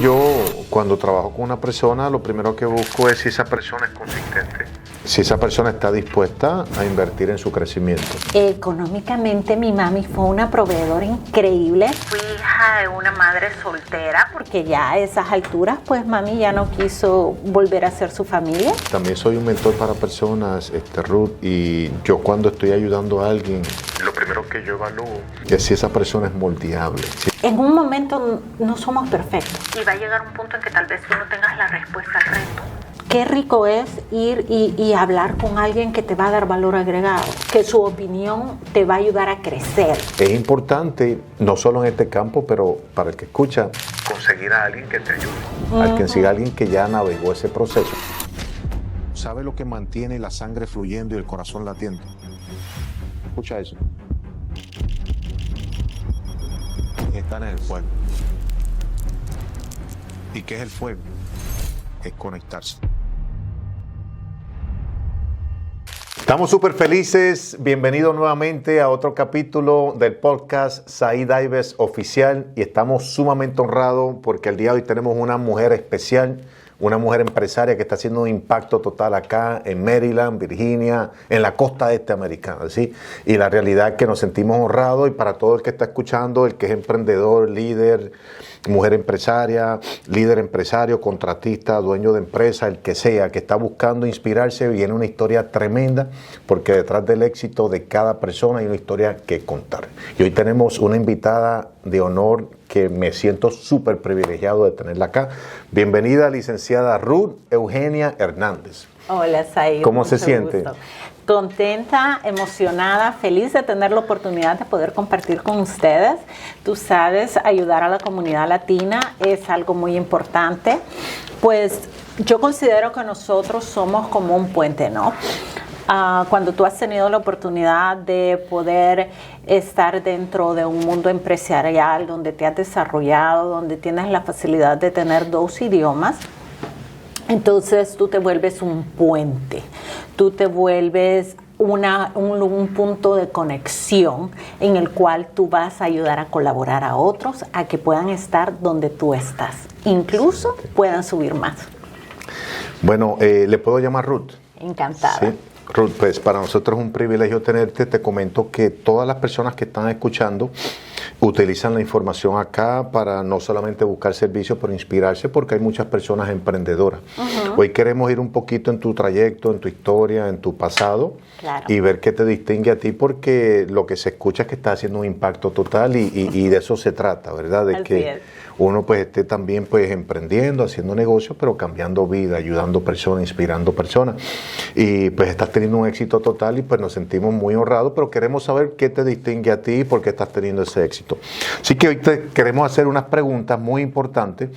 Yo, cuando trabajo con una persona, lo primero que busco es si esa persona es consistente, si esa persona está dispuesta a invertir en su crecimiento. Económicamente mi mami fue una proveedora increíble. Fui hija de una madre soltera porque ya a esas alturas pues mami ya no quiso volver a ser su familia. También soy un mentor para personas, Ruth, y yo cuando estoy ayudando a alguien, lo primero que yo evalúo es si esa persona es moldeable. En un momento no somos perfectos y va a llegar un punto en que tal vez tú no tengas la respuesta al reto. Qué rico es ir y hablar con alguien que te va a dar valor agregado, que su opinión te va a ayudar a crecer. Es importante, no solo en este campo, pero para el que escucha, conseguir a alguien que te ayude, a alguien que ya navegó ese proceso. ¿Sabe lo que mantiene la sangre fluyendo y el corazón latiendo? Escucha eso. Están en el fuego. ¿Y qué es el fuego? Es conectarse. Estamos súper felices. Bienvenidos nuevamente a otro capítulo del podcast Said Ives Oficial. Y estamos sumamente honrados porque el día de hoy tenemos una mujer especial, una mujer empresaria que está haciendo un impacto total acá en Maryland, Virginia, en la costa este americana, ¿sí? Y la realidad es que nos sentimos honrados, y para todo el que está escuchando, el que es emprendedor, líder, mujer empresaria, líder empresario, contratista, dueño de empresa, el que sea, que está buscando inspirarse, viene una historia tremenda, porque detrás del éxito de cada persona hay una historia que contar. Y hoy tenemos una invitada de honor que me siento súper privilegiado de tenerla acá. Bienvenida, licenciada Ruth Eugenia Hernández. Hola, Said. ¿Cómo se siente? Gusto. Contenta, emocionada, feliz de tener la oportunidad de poder compartir con ustedes. Tú sabes, ayudar a la comunidad latina es algo muy importante. Pues yo considero que nosotros somos como un puente, ¿no? Cuando tú has tenido la oportunidad de poder estar dentro de un mundo empresarial donde te has desarrollado, donde tienes la facilidad de tener 2 idiomas, entonces tú te vuelves un puente, tú te vuelves un punto de conexión en el cual tú vas a ayudar a colaborar a otros a que puedan estar donde tú estás, incluso puedan subir más. Bueno, ¿le puedo llamar Ruth? Encantada. Sí. Ruth, pues para nosotros es un privilegio tenerte. Te comento que todas las personas que están escuchando utilizan la información acá para no solamente buscar servicios, pero inspirarse, porque hay muchas personas emprendedoras. Hoy queremos ir un poquito en tu trayecto, en tu historia, en tu pasado, claro, y ver qué te distingue a ti, porque lo que se escucha es que estás haciendo un impacto total y de eso se trata, ¿verdad? De que uno pues esté también pues emprendiendo, haciendo negocios, pero cambiando vida, ayudando personas, inspirando personas. Y pues estás teniendo un éxito total y pues nos sentimos muy honrados, pero queremos saber qué te distingue a ti y por qué estás teniendo ese éxito. Así que hoy te queremos hacer unas preguntas muy importantes,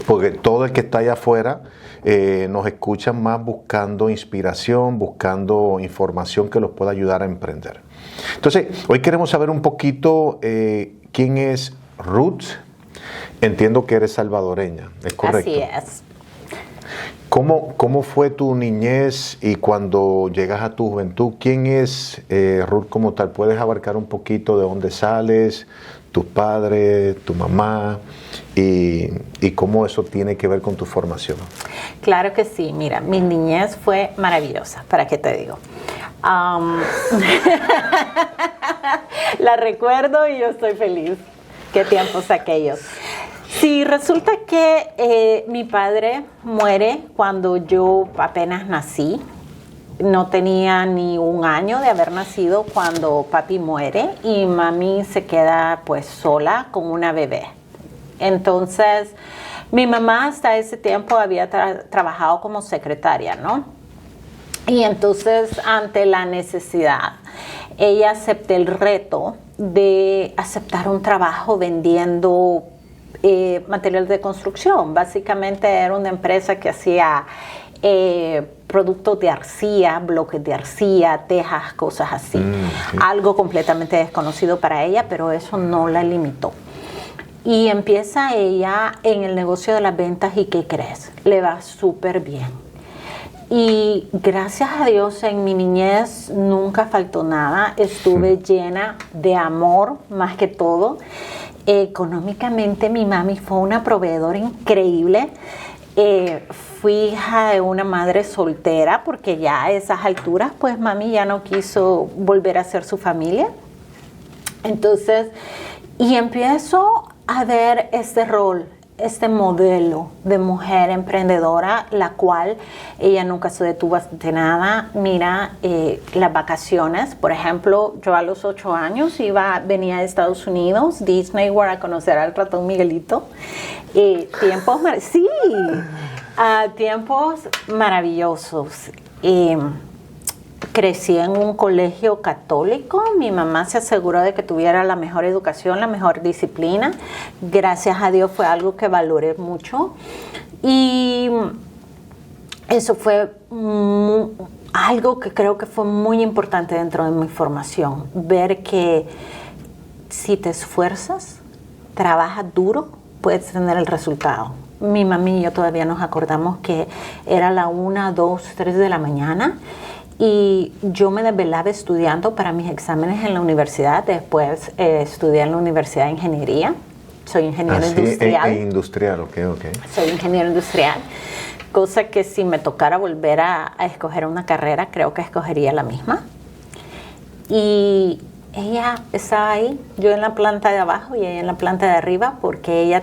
porque todo el que está allá afuera nos escucha más buscando inspiración, buscando información que los pueda ayudar a emprender. Entonces, hoy queremos saber un poquito quién es Ruth. Entiendo que eres salvadoreña, ¿es correcto? Así es. ¿Cómo fue tu niñez y cuando llegas a tu juventud? ¿Quién es Ruth como tal? ¿Puedes abarcar un poquito de dónde sales, tus padres, tu mamá y cómo eso tiene que ver con tu formación? Claro que sí. Mira, mi niñez fue maravillosa, ¿para qué te digo? La recuerdo y yo estoy feliz. Qué tiempos aquellos. Sí, resulta que mi padre muere cuando yo apenas nací. No tenía ni 1 año de haber nacido cuando papi muere y mami se queda pues sola con una bebé. Entonces, mi mamá hasta ese tiempo había trabajado como secretaria, ¿no? Y entonces, ante la necesidad, ella aceptó el reto de aceptar un trabajo vendiendo material de construcción. Básicamente era una empresa que hacía productos de arcilla, bloques de arcilla, tejas, cosas así. Sí. Algo completamente desconocido para ella, pero eso no la limitó. Y empieza ella en el negocio de las ventas y ¿qué crees? Le va súper bien. Y gracias a Dios en mi niñez nunca faltó nada, estuve llena de amor más que todo. Económicamente mi mami fue una proveedora increíble. Fui hija de una madre soltera porque ya a esas alturas pues mami ya no quiso volver a ser su familia. Entonces, y empiezo a ver este rol, este modelo de mujer emprendedora, la cual ella nunca se detuvo ante nada. Mira, las vacaciones, por ejemplo, yo a los 8 años venía de Estados Unidos, Disney World, a conocer al ratón Miguelito. Tiempos maravillosos. Crecí en un colegio católico, mi mamá se aseguró de que tuviera la mejor educación, la mejor disciplina. Gracias a Dios fue algo que valoré mucho. Y eso fue algo que creo que fue muy importante dentro de mi formación. Ver que si te esfuerzas, trabajas duro, puedes tener el resultado. Mi mami y yo todavía nos acordamos que era la 1, 2, 3 de la mañana. Y yo me desvelaba estudiando para mis exámenes en la universidad. Después estudié en la Universidad de Ingeniería. Soy ingeniero industrial. Industrial, ok. Soy ingeniero industrial. Cosa que si me tocara volver a escoger una carrera, creo que escogería la misma. Y ella estaba ahí, yo en la planta de abajo y ella en la planta de arriba, porque ella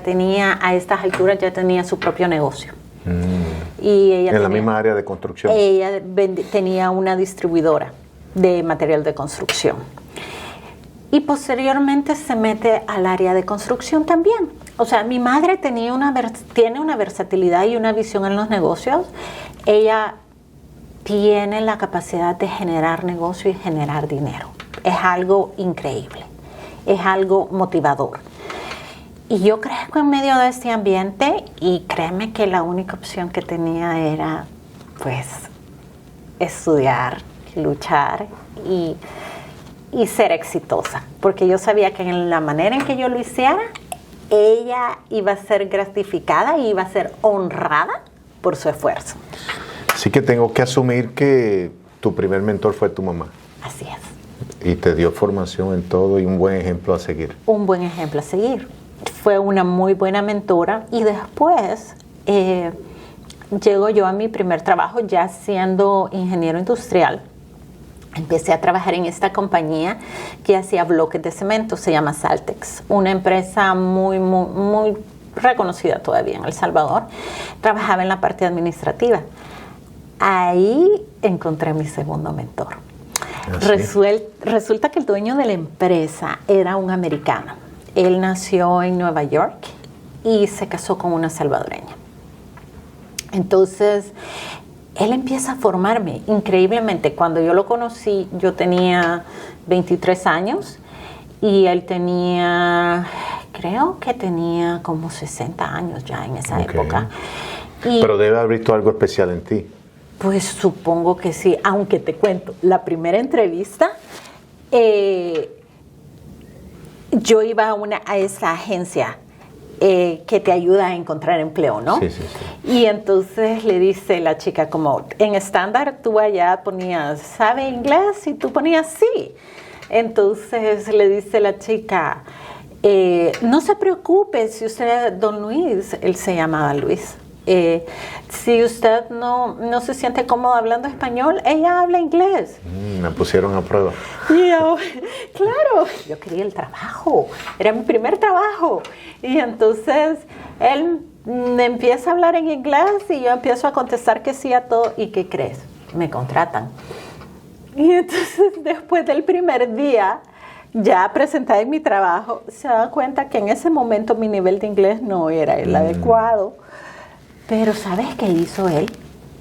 a estas alturas ya tenía su propio negocio. Y ella en la misma área de construcción. Ella tenía una distribuidora de material de construcción. Y posteriormente se mete al área de construcción también. O sea, mi madre tiene una versatilidad y una visión en los negocios. Ella tiene la capacidad de generar negocio y generar dinero. Es algo increíble, es algo motivador. Y yo crezco en medio de este ambiente y créeme que la única opción que tenía era, pues, estudiar, luchar y ser exitosa. Porque yo sabía que en la manera en que yo lo hiciera, ella iba a ser gratificada y iba a ser honrada por su esfuerzo. Así que tengo que asumir que tu primer mentor fue tu mamá. Así es. Y te dio formación en todo y un buen ejemplo a seguir. Un buen ejemplo a seguir. Fue una muy buena mentora y después llego yo a mi primer trabajo ya siendo ingeniero industrial. Empecé a trabajar en esta compañía que hacía bloques de cemento, se llama Saltex, una empresa muy, muy, muy reconocida todavía en El Salvador. Trabajaba en la parte administrativa. Ahí encontré mi segundo mentor. Resulta que el dueño de la empresa era un americano. Él nació en Nueva York y se casó con una salvadoreña. Entonces, él empieza a formarme increíblemente. Cuando yo lo conocí, yo tenía 23 años y él creo que tenía como 60 años ya en esa época. Pero debe haber visto algo especial en ti. Pues supongo que sí, aunque te cuento, la primera entrevista, yo iba a esa agencia que te ayuda a encontrar empleo, ¿no? Sí. Y entonces le dice la chica, como en estándar tú allá ponías, ¿sabe inglés? Y tú ponías sí. Entonces le dice la chica, no se preocupe, si usted, don Luis, él se llamaba Luis, si usted no se siente cómodo hablando español, ella habla inglés. Me pusieron a prueba. Y yo, claro, yo quería el trabajo, era mi primer trabajo. Y entonces él me empieza a hablar en inglés y yo empiezo a contestar que sí a todo. ¿Y qué crees? Me contratan. Y entonces después del primer día, ya presentada en mi trabajo, se da cuenta que en ese momento mi nivel de inglés no era el adecuado. Pero ¿sabes qué hizo él?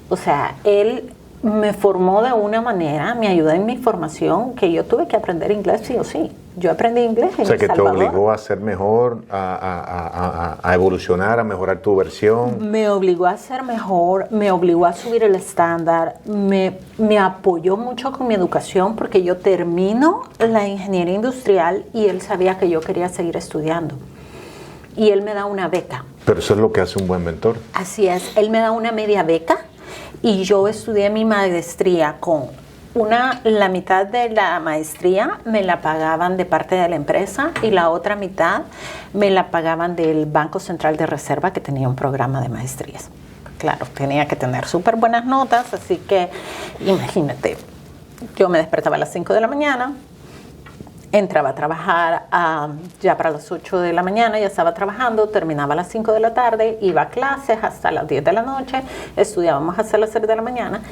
O sea, él me formó de una manera, me ayudó en mi formación, que yo tuve que aprender inglés sí o sí. Yo aprendí inglés en El Salvador. O sea, que te obligó a ser mejor, a evolucionar, a mejorar tu versión. Me obligó a ser mejor, me obligó a subir el estándar, me apoyó mucho con mi educación porque yo termino la ingeniería industrial y él sabía que yo quería seguir estudiando. Y él me da una beca. Pero eso es lo que hace un buen mentor. Así es, él me da una media beca y yo estudié mi maestría con La mitad de la maestría me la pagaban de parte de la empresa y la otra mitad me la pagaban del Banco Central de Reserva, que tenía un programa de maestrías. Claro, tenía que tener súper buenas notas, así que imagínate, yo me despertaba a las 5 de la mañana, entraba a trabajar ya para las 8 de la mañana, ya estaba trabajando, terminaba a las 5 de la tarde, iba a clases hasta las 10 de la noche, estudiábamos hasta las 6 de la mañana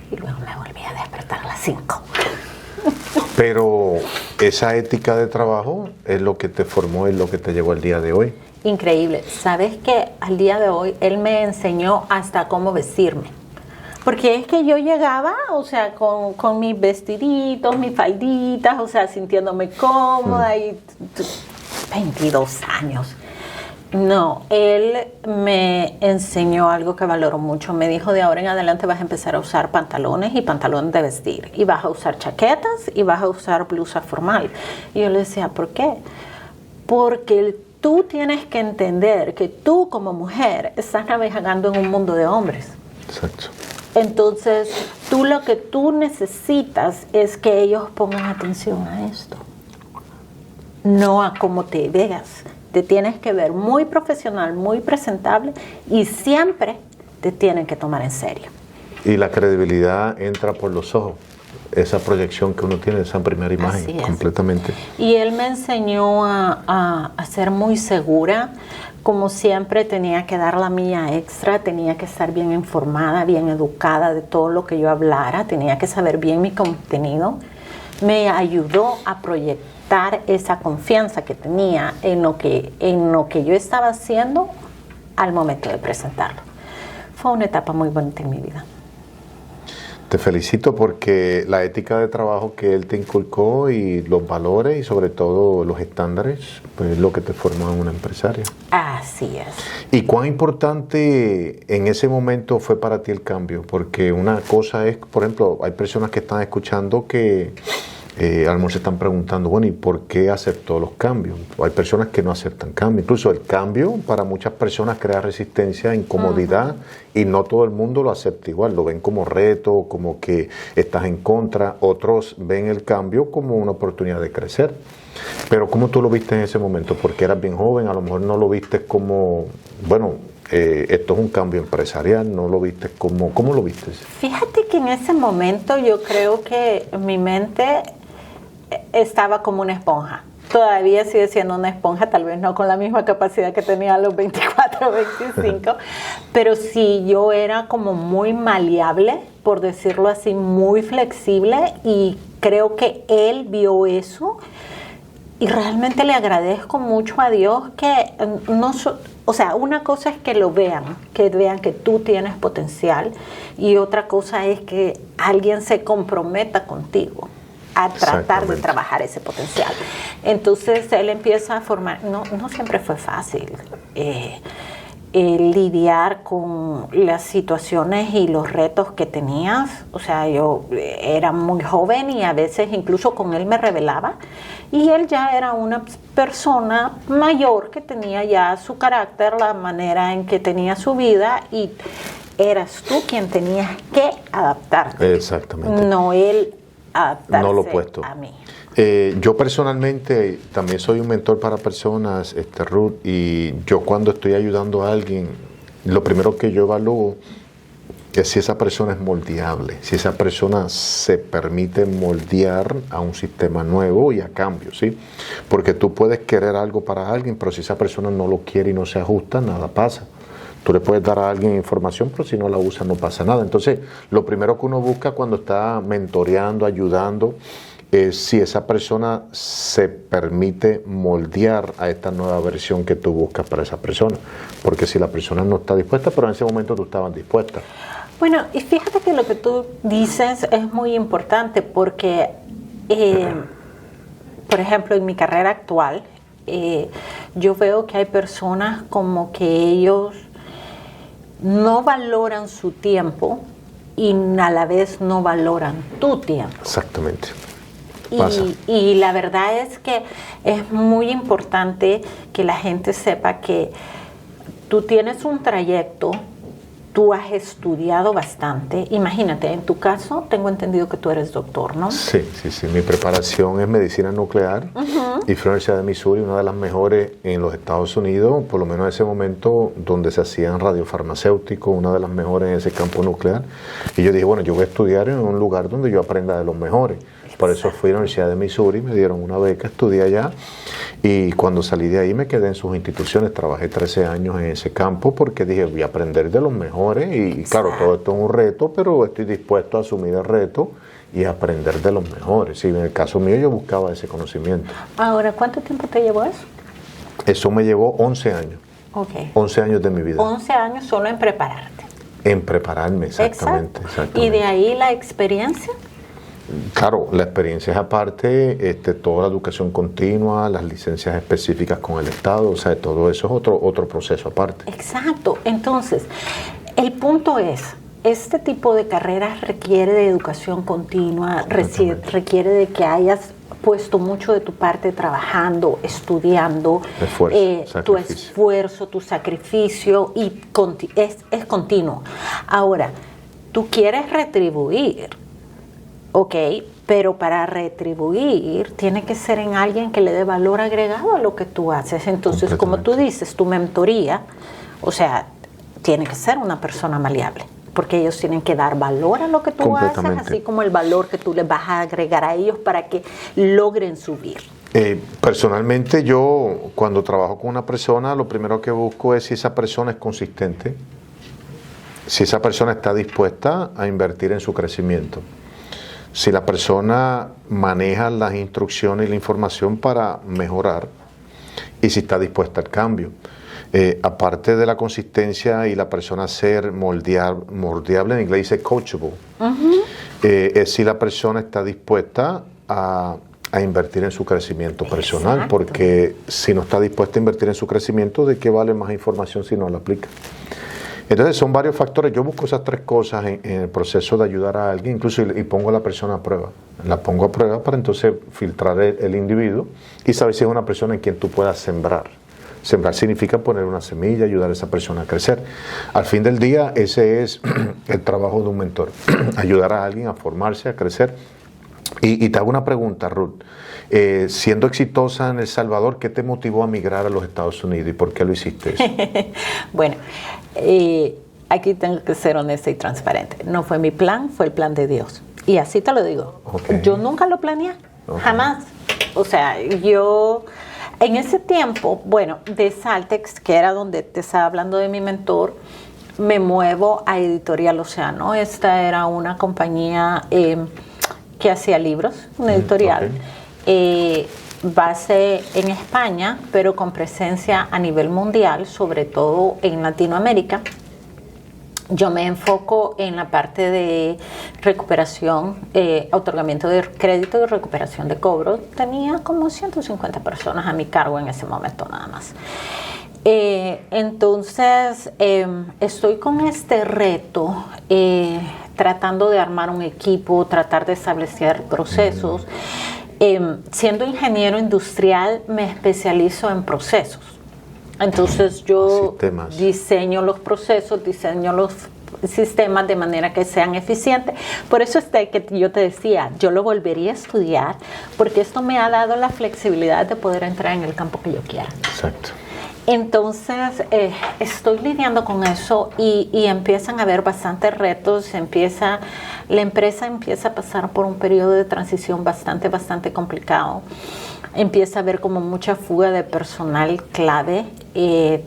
y luego me volví a despertar a las 5. Pero esa ética de trabajo es lo que te formó, es lo que te llevó al día de hoy. Increíble. ¿Sabes qué? Al día de hoy él me enseñó hasta cómo vestirme. Porque es que yo llegaba, o sea, con mis vestiditos, mis falditas, o sea, sintiéndome cómoda y 22 años. No, él me enseñó algo que valoro mucho. Me dijo, de ahora en adelante vas a empezar a usar pantalones y pantalones de vestir. Y vas a usar chaquetas y vas a usar blusa formal. Y yo le decía, ¿por qué? Porque tú tienes que entender que tú como mujer estás navegando en un mundo de hombres. Exacto. Entonces, lo que tú necesitas es que ellos pongan atención a esto. No a cómo te veas. Te tienes que ver muy profesional, muy presentable y siempre te tienen que tomar en serio. Y la credibilidad entra por los ojos. Esa proyección que uno tiene, esa primera imagen, completamente. Y él me enseñó a ser muy segura. Como siempre, tenía que dar la milla extra, tenía que estar bien informada, bien educada de todo lo que yo hablara, tenía que saber bien mi contenido. Me ayudó a proyectar esa confianza que tenía en lo que yo estaba haciendo al momento de presentarlo. Fue una etapa muy bonita en mi vida. Te felicito porque la ética de trabajo que él te inculcó y los valores y sobre todo los estándares, pues es lo que te formó en una empresaria. Así es. ¿Y cuán importante en ese momento fue para ti el cambio? Porque una cosa es, por ejemplo, hay personas que están escuchando que a lo mejor se están preguntando, bueno, ¿y por qué aceptó los cambios? Hay personas que no aceptan cambios. Incluso el cambio para muchas personas crea resistencia, incomodidad, y no todo el mundo lo acepta igual. Lo ven como reto, como que estás en contra. Otros ven el cambio como una oportunidad de crecer. Pero ¿cómo tú lo viste en ese momento? Porque eras bien joven, a lo mejor no lo viste como, bueno, esto es un cambio empresarial, no lo viste como, ¿cómo lo viste? Fíjate que en ese momento yo creo que mi mente estaba como una esponja. Todavía sigue siendo una esponja, tal vez no con la misma capacidad que tenía a los 24 o 25, pero sí yo era como muy maleable, por decirlo así, muy flexible, y creo que él vio eso y realmente le agradezco mucho a Dios que o sea, una cosa es que lo vean que tú tienes potencial, y otra cosa es que alguien se comprometa contigo a tratar de trabajar ese potencial. Entonces él empieza a formar, no siempre fue fácil lidiar con las situaciones y los retos que tenías. O sea, yo era muy joven y a veces incluso con él me rebelaba, y él ya era una persona mayor que tenía ya su carácter, la manera en que tenía su vida, y eras tú quien tenías que adaptarte. Exactamente. No él adaptarse no lo opuesto. a mí. Yo personalmente también soy un mentor para personas, Ruth, y yo cuando estoy ayudando a alguien, lo primero que yo evalúo es si esa persona es moldeable, si esa persona se permite moldear a un sistema nuevo y a cambio, ¿sí? Porque tú puedes querer algo para alguien, pero si esa persona no lo quiere y no se ajusta, nada pasa. Tú le puedes dar a alguien información, pero si no la usa no pasa nada. Entonces, lo primero que uno busca cuando está mentoreando, ayudando, es si esa persona se permite moldear a esta nueva versión que tú buscas para esa persona. Porque si la persona no está dispuesta, pero en ese momento tú estabas dispuesta. Bueno, y fíjate que lo que tú dices es muy importante porque, por ejemplo, en mi carrera actual, yo veo que hay personas como que ellos no valoran su tiempo y a la vez no valoran tu tiempo. Exactamente. Y la verdad es que es muy importante que la gente sepa que tú tienes un trayecto, tú has estudiado bastante. Imagínate, en tu caso, tengo entendido que tú eres doctor, ¿no? Sí. Mi preparación es medicina nuclear y fue en la Universidad de Missouri, una de las mejores en los Estados Unidos, por lo menos en ese momento, donde se hacían radiofarmacéuticos, una de las mejores en ese campo nuclear. Y yo dije, bueno, yo voy a estudiar en un lugar donde yo aprenda de los mejores. Por eso fui a la Universidad de Missouri, me dieron una beca, estudié allá y cuando salí de ahí me quedé en sus instituciones, trabajé 13 años en ese campo porque dije voy a aprender de los mejores y claro, todo esto es un reto, pero estoy dispuesto a asumir el reto y aprender de los mejores. Sí, en el caso mío yo buscaba ese conocimiento. Ahora, ¿cuánto tiempo te llevó eso? Eso me llevó 11 años. Okay. 11 años de mi vida. 11 años solo en prepararte. En prepararme, exactamente. ¿Y de ahí la experiencia? Claro, la experiencia es aparte, toda la educación continua, las licencias específicas con el Estado, o sea, todo eso es otro proceso aparte. Exacto. Entonces, el punto es, este tipo de carreras requiere de educación continua, requiere de que hayas puesto mucho de tu parte trabajando, estudiando, tu esfuerzo, tu sacrificio, y es continuo. Ahora, tú quieres retribuir, ok, pero para retribuir tiene que ser en alguien que le dé valor agregado a lo que tú haces. Entonces, como tú dices, tu mentoría, o sea, tiene que ser una persona maleable, porque ellos tienen que dar valor a lo que tú haces, así como el valor que tú les vas a agregar a ellos para que logren subir. Personalmente yo, cuando trabajo con una persona, lo primero que busco es si esa persona es consistente, si esa persona está dispuesta a invertir en su crecimiento, si la persona maneja las instrucciones y la información para mejorar y si está dispuesta al cambio. Aparte de la consistencia y la persona ser moldeable, en inglés dice coachable, es si la persona está dispuesta a invertir en su crecimiento personal. Exacto. Porque si no está dispuesta a invertir en su crecimiento, ¿de qué vale más información si no la aplica? Entonces son varios factores. Yo busco esas tres cosas en el proceso de ayudar a alguien, incluso y pongo a la persona a prueba. La pongo a prueba para entonces filtrar el individuo y saber si es una persona en quien tú puedas sembrar. Sembrar significa poner una semilla, ayudar a esa persona a crecer. Al fin del día, ese es el trabajo de un mentor. Ayudar a alguien a formarse, a crecer. Y te hago una pregunta, Ruth. Siendo exitosa en El Salvador, ¿qué te motivó a migrar a los Estados Unidos y por qué lo hiciste eso? Bueno, aquí tengo que ser honesta y transparente. No fue mi plan, fue el plan de Dios. Y así te lo digo. Okay. Yo nunca lo planeé, jamás. O sea, yo... En ese tiempo, bueno, de Saltex, que era donde te estaba hablando de mi mentor, me muevo a Editorial Océano. Esta era una compañía que hacía libros, una editorial, base en España, pero con presencia a nivel mundial, sobre todo en Latinoamérica. Yo me enfoco en la parte de recuperación, otorgamiento de crédito y recuperación de cobro. Tenía como 150 personas a mi cargo en ese momento nada más. Entonces, estoy con este reto, tratando de armar un equipo, tratar de establecer procesos. Siendo ingeniero industrial, me especializo en procesos. Entonces yo diseño los procesos, diseño los sistemas de manera que sean eficientes. Por eso es que yo te decía, yo lo volvería a estudiar, porque esto me ha dado la flexibilidad de poder entrar en el campo que yo quiera. Exacto. Entonces, estoy lidiando con eso y empiezan a haber bastantes retos. La empresa empieza a pasar por un periodo de transición bastante complicado. Empieza a haber como mucha fuga de personal clave.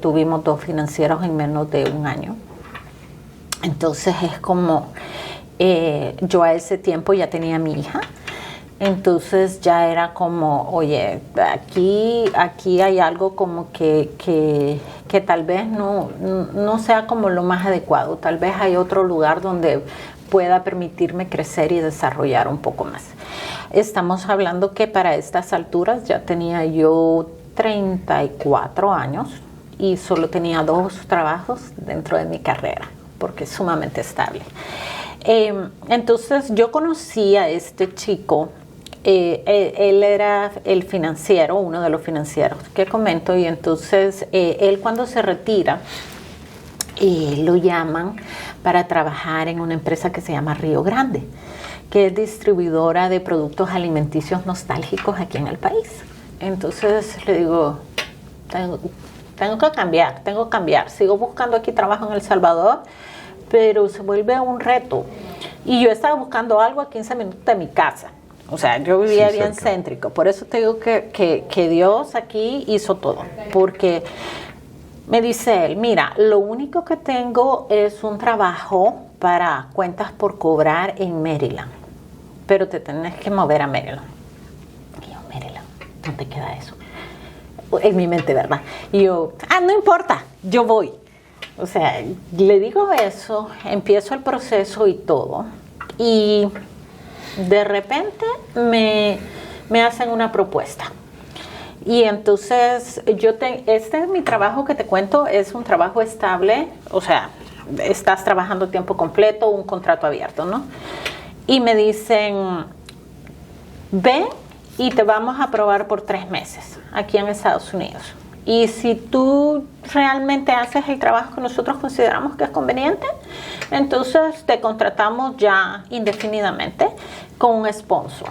Tuvimos 2 financieros en menos de un año. Entonces es como, yo a ese tiempo ya tenía a mi hija. Entonces ya era como, oye, aquí hay algo como que tal vez no sea como lo más adecuado. Tal vez hay otro lugar donde pueda permitirme crecer y desarrollar un poco más. Estamos hablando que para estas alturas ya tenía yo 34 años y solo tenía 2 trabajos dentro de mi carrera, porque es sumamente estable. Entonces yo conocí a este chico. Él era el financiero, uno de los financieros que comento, y entonces él cuando se retira, lo llaman para trabajar en una empresa que se llama Río Grande, que es distribuidora de productos alimenticios nostálgicos aquí en el país. Entonces le digo, tengo que cambiar. Sigo buscando aquí trabajo en El Salvador, pero se vuelve un reto. Y yo estaba buscando algo a 15 minutos de mi casa. O sea, yo vivía bien céntrico. Por eso te digo que Dios aquí hizo todo. Porque me dice él, mira, lo único que tengo es un trabajo para cuentas por cobrar en Maryland. Pero te tenés que mover a Maryland. Y yo, Maryland, ¿dónde queda eso? En mi mente, ¿verdad? Y yo, no importa, yo voy. O sea, le digo eso, empiezo el proceso y todo. Y de repente me hacen una propuesta. Y entonces, este es mi trabajo que te cuento, es un trabajo estable. O sea, estás trabajando tiempo completo, un contrato abierto, ¿no? Y me dicen, ven y te vamos a probar por 3 meses aquí en Estados Unidos. Y si tú realmente haces el trabajo que nosotros consideramos que es conveniente, entonces te contratamos ya indefinidamente con un sponsor.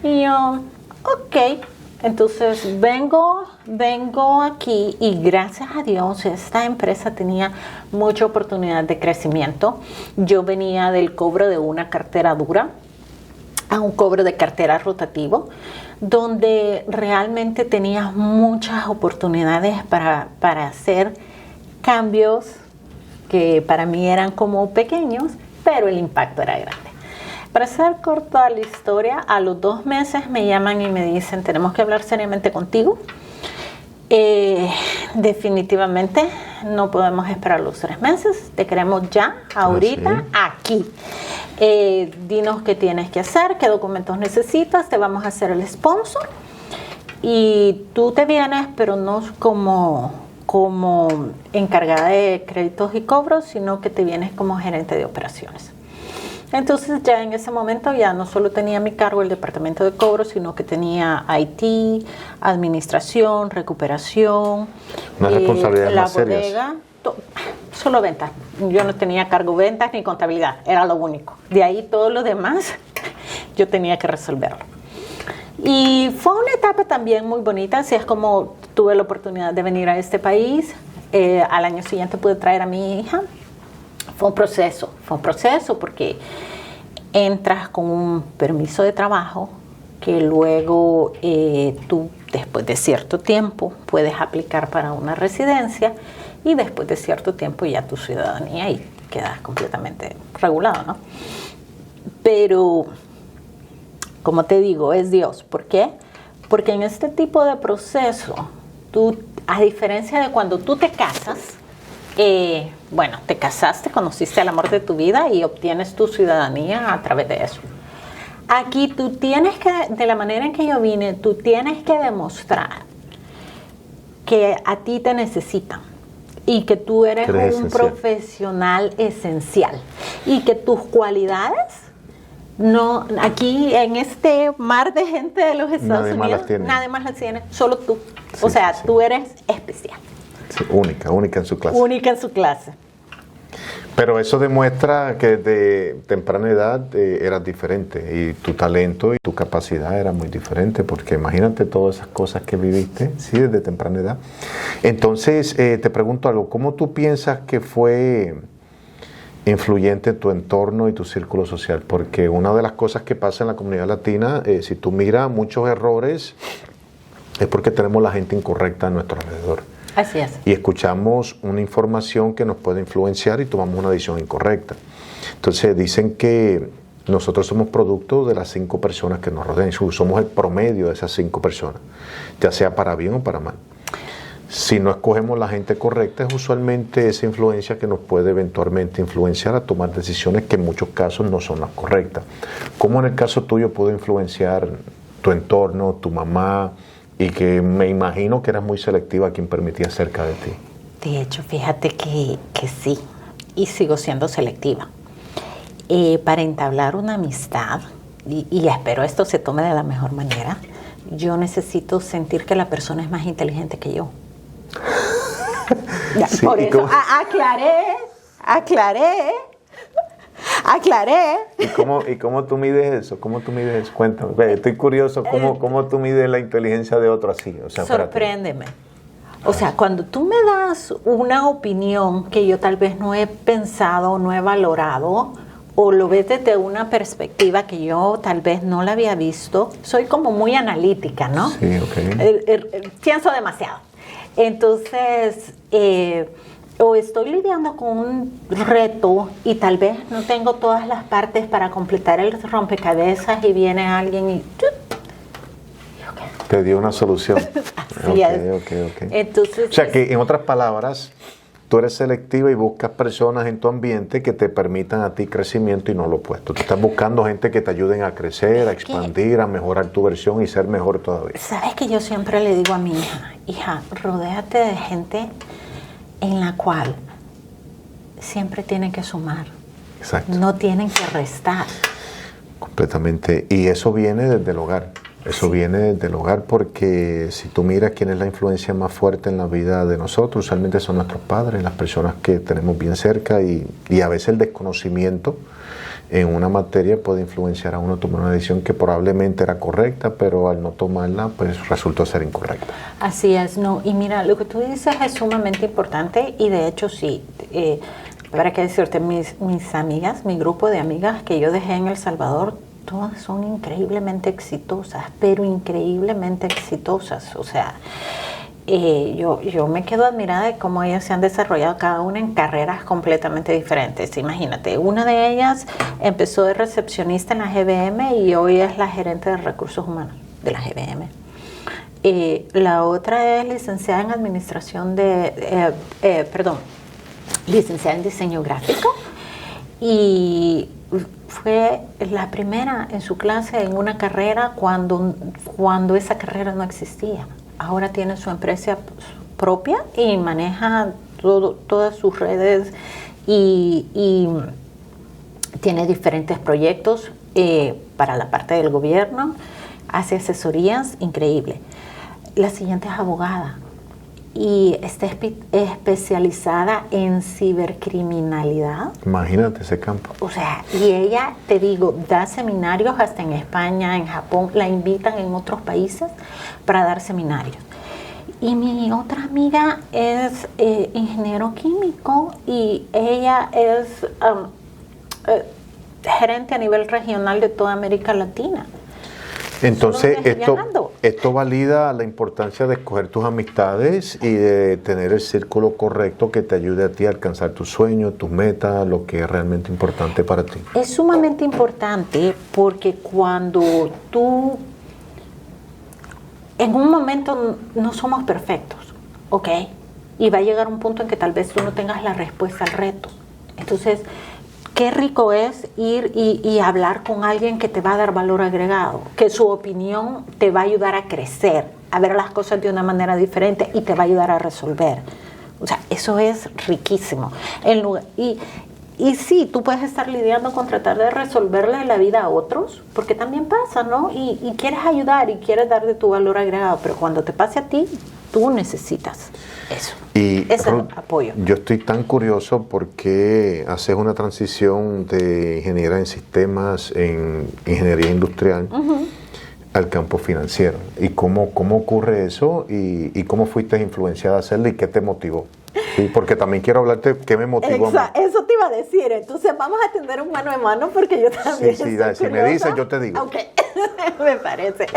Y yo, ok. Entonces vengo aquí y gracias a Dios esta empresa tenía mucha oportunidad de crecimiento. Yo venía del cobro de una cartera dura a un cobro de cartera rotativo, donde realmente tenías muchas oportunidades para hacer cambios que para mí eran como pequeños, pero el impacto era grande. Para hacer corta la historia, a los 2 meses me llaman y me dicen, tenemos que hablar seriamente contigo. Definitivamente no podemos esperar los 3 meses, te queremos ya, ahorita, aquí. Dinos qué tienes que hacer, qué documentos necesitas, te vamos a hacer el sponsor y tú te vienes, pero no como encargada de créditos y cobros, sino que te vienes como gerente de operaciones. Entonces ya en ese momento ya no solo tenía a mi cargo el departamento de cobros, sino que tenía IT, administración, recuperación, una responsabilidad la más bodega, solo ventas. Yo no tenía cargo ventas ni contabilidad, era lo único. De ahí todo lo demás yo tenía que resolverlo. Y fue una etapa también muy bonita, así es como tuve la oportunidad de venir a este país. Al año siguiente pude traer a mi hija. Fue un proceso porque entras con un permiso de trabajo que luego tú después de cierto tiempo puedes aplicar para una residencia y después de cierto tiempo ya tu ciudadanía y quedas completamente regulado, ¿no? Pero, como te digo, es Dios. ¿Por qué? Porque en este tipo de proceso, tú, a diferencia de cuando tú te casas, te casaste, conociste al amor de tu vida y obtienes tu ciudadanía a través de eso. Aquí tú tienes que, de la manera en que yo vine, tú tienes que demostrar que a ti te necesitan y que tú eres un profesional esencial y que tus cualidades, no, aquí en este mar de gente de los Estados Unidos, nadie más las tiene, solo tú. Sí, o sea, tú eres especial. Sí, única en su clase. Única en su clase. Pero eso demuestra que de temprana edad eras diferente y tu talento y tu capacidad era muy diferente, porque imagínate todas esas cosas que viviste, sí, desde temprana edad. Entonces, te pregunto algo, ¿cómo tú piensas que fue influyente en tu entorno y tu círculo social? Porque una de las cosas que pasa en la comunidad latina, si tú miras muchos errores, es porque tenemos la gente incorrecta a nuestro alrededor. Así es. Y escuchamos una información que nos puede influenciar y tomamos una decisión incorrecta. Entonces dicen que nosotros somos producto de las 5 personas que nos rodean. Somos el promedio de esas 5 personas, ya sea para bien o para mal. Si no escogemos la gente correcta, es usualmente esa influencia que nos puede eventualmente influenciar a tomar decisiones que en muchos casos no son las correctas. ¿Cómo en el caso tuyo pudo influenciar tu entorno, tu mamá? Y que me imagino que eras muy selectiva a quien permitía cerca de ti. De hecho, fíjate que sí, y sigo siendo selectiva. Para entablar una amistad, y espero esto se tome de la mejor manera, yo necesito sentir que la persona es más inteligente que yo. Ya, Sí, por ¿y eso cómo- aclaré. ¿Y cómo tú mides eso? ¿Cómo tú mides eso? Cuéntame. Ve, estoy curioso, ¿cómo tú mides la inteligencia de otro así? O sea, espérate. Sorpréndeme. O sea, cuando tú me das una opinión que yo tal vez no he pensado, no he valorado, o lo ves desde una perspectiva que yo tal vez no la había visto, soy como muy analítica, ¿no? Sí, ok. Pienso demasiado. Entonces, o estoy lidiando con un reto y tal vez no tengo todas las partes para completar el rompecabezas y viene alguien y Te dio una solución. así es. Ok. Entonces, O sea que, en otras palabras, tú eres selectiva y buscas personas en tu ambiente que te permitan a ti crecimiento y no lo opuesto. Tú estás buscando gente que te ayuden a crecer, a expandir, a mejorar tu versión y ser mejor todavía. sabes que yo siempre le digo a mi hija, rodéate de gente en la cual siempre tienen que sumar, Exacto. no tienen que restar. Completamente. Y eso viene desde el hogar. Eso viene desde el hogar porque si tú miras quién es la influencia más fuerte en la vida de nosotros, usualmente son nuestros padres, las personas que tenemos bien cerca y a veces el desconocimiento en una materia puede influenciar a uno a tomar una decisión que probablemente era correcta, pero al no tomarla, pues resultó ser incorrecta. Así es, no. Y mira, lo que tú dices es sumamente importante y de hecho sí. Para qué decirte, mis amigas, mi grupo de amigas que yo dejé en El Salvador, todas son increíblemente exitosas, pero increíblemente exitosas. O sea, yo me quedo admirada de cómo ellas se han desarrollado cada una en carreras completamente diferentes. Imagínate, una de ellas empezó de recepcionista en la GBM y hoy es la gerente de recursos humanos de la GBM. La otra es licenciada en administración licenciada en diseño gráfico y fue la primera en su clase en una carrera cuando esa carrera no existía. Ahora tiene su empresa propia y maneja todas sus redes y tiene diferentes proyectos para la parte del gobierno, hace asesorías, increíble. La siguiente es abogada y está especializada en cibercriminalidad. Imagínate ese campo. O sea, y ella, te digo, da seminarios hasta en España, en Japón, la invitan en otros países para dar seminarios. Y mi otra amiga es ingeniero químico y ella es gerente a nivel regional de toda América Latina. Entonces, Solo viajando. esto valida la importancia de escoger tus amistades y de tener el círculo correcto que te ayude a ti a alcanzar tus sueños, tus metas, lo que es realmente importante para ti. Es sumamente importante porque cuando tú, en un momento no somos perfectos, ¿ok? Y va a llegar un punto en que tal vez tú no tengas la respuesta al reto. Entonces, qué rico es ir y hablar con alguien que te va a dar valor agregado, que su opinión te va a ayudar a crecer, a ver las cosas de una manera diferente y te va a ayudar a resolver. O sea, eso es riquísimo. Y sí, tú puedes estar lidiando con tratar de resolverle la vida a otros, porque también pasa, ¿no? Y quieres ayudar y quieres darle tu valor agregado, pero cuando te pase a ti, tú necesitas eso. Y ese Ruth, apoyo. yo estoy tan curioso porque haces una transición de ingeniera en sistemas, en ingeniería industrial, al campo financiero. ¿Y cómo ocurre eso? ¿Y cómo fuiste influenciada a hacerlo y qué te motivó? Sí, porque también quiero hablarte qué me motivó. Eso te iba a decir. Entonces vamos a tener un mano a mano porque yo también Sí, dale, si me dices, yo te digo. Ok, me parece.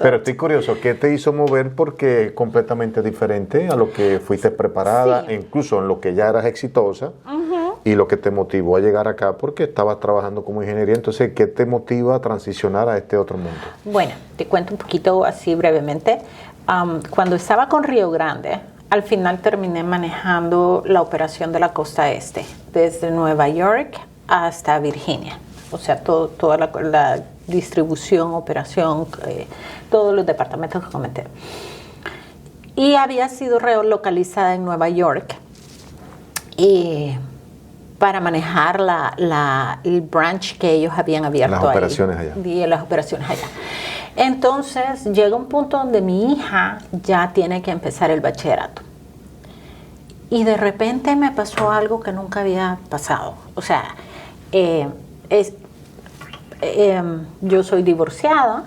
Pero estoy curioso, ¿qué te hizo mover? Porque es completamente diferente a lo que fuiste preparada, Sí. incluso en lo que ya eras exitosa, y lo que te motivó a llegar acá porque estabas trabajando como ingeniería. Entonces, ¿qué te motiva a transicionar a este otro mundo? Bueno, te cuento un poquito así brevemente. Cuando estaba con Río Grande, al final terminé manejando la operación de la costa este, desde Nueva York hasta Virginia. O sea, toda la distribución, operación, todos los departamentos que comenté. Y había sido relocalizada en Nueva York para manejar el branch que ellos habían abierto ahí. Las operaciones allá. Y las operaciones allá. Entonces llega un punto donde mi hija ya tiene que empezar el bachillerato. Y de repente me pasó algo que nunca había pasado. O sea, yo soy divorciada,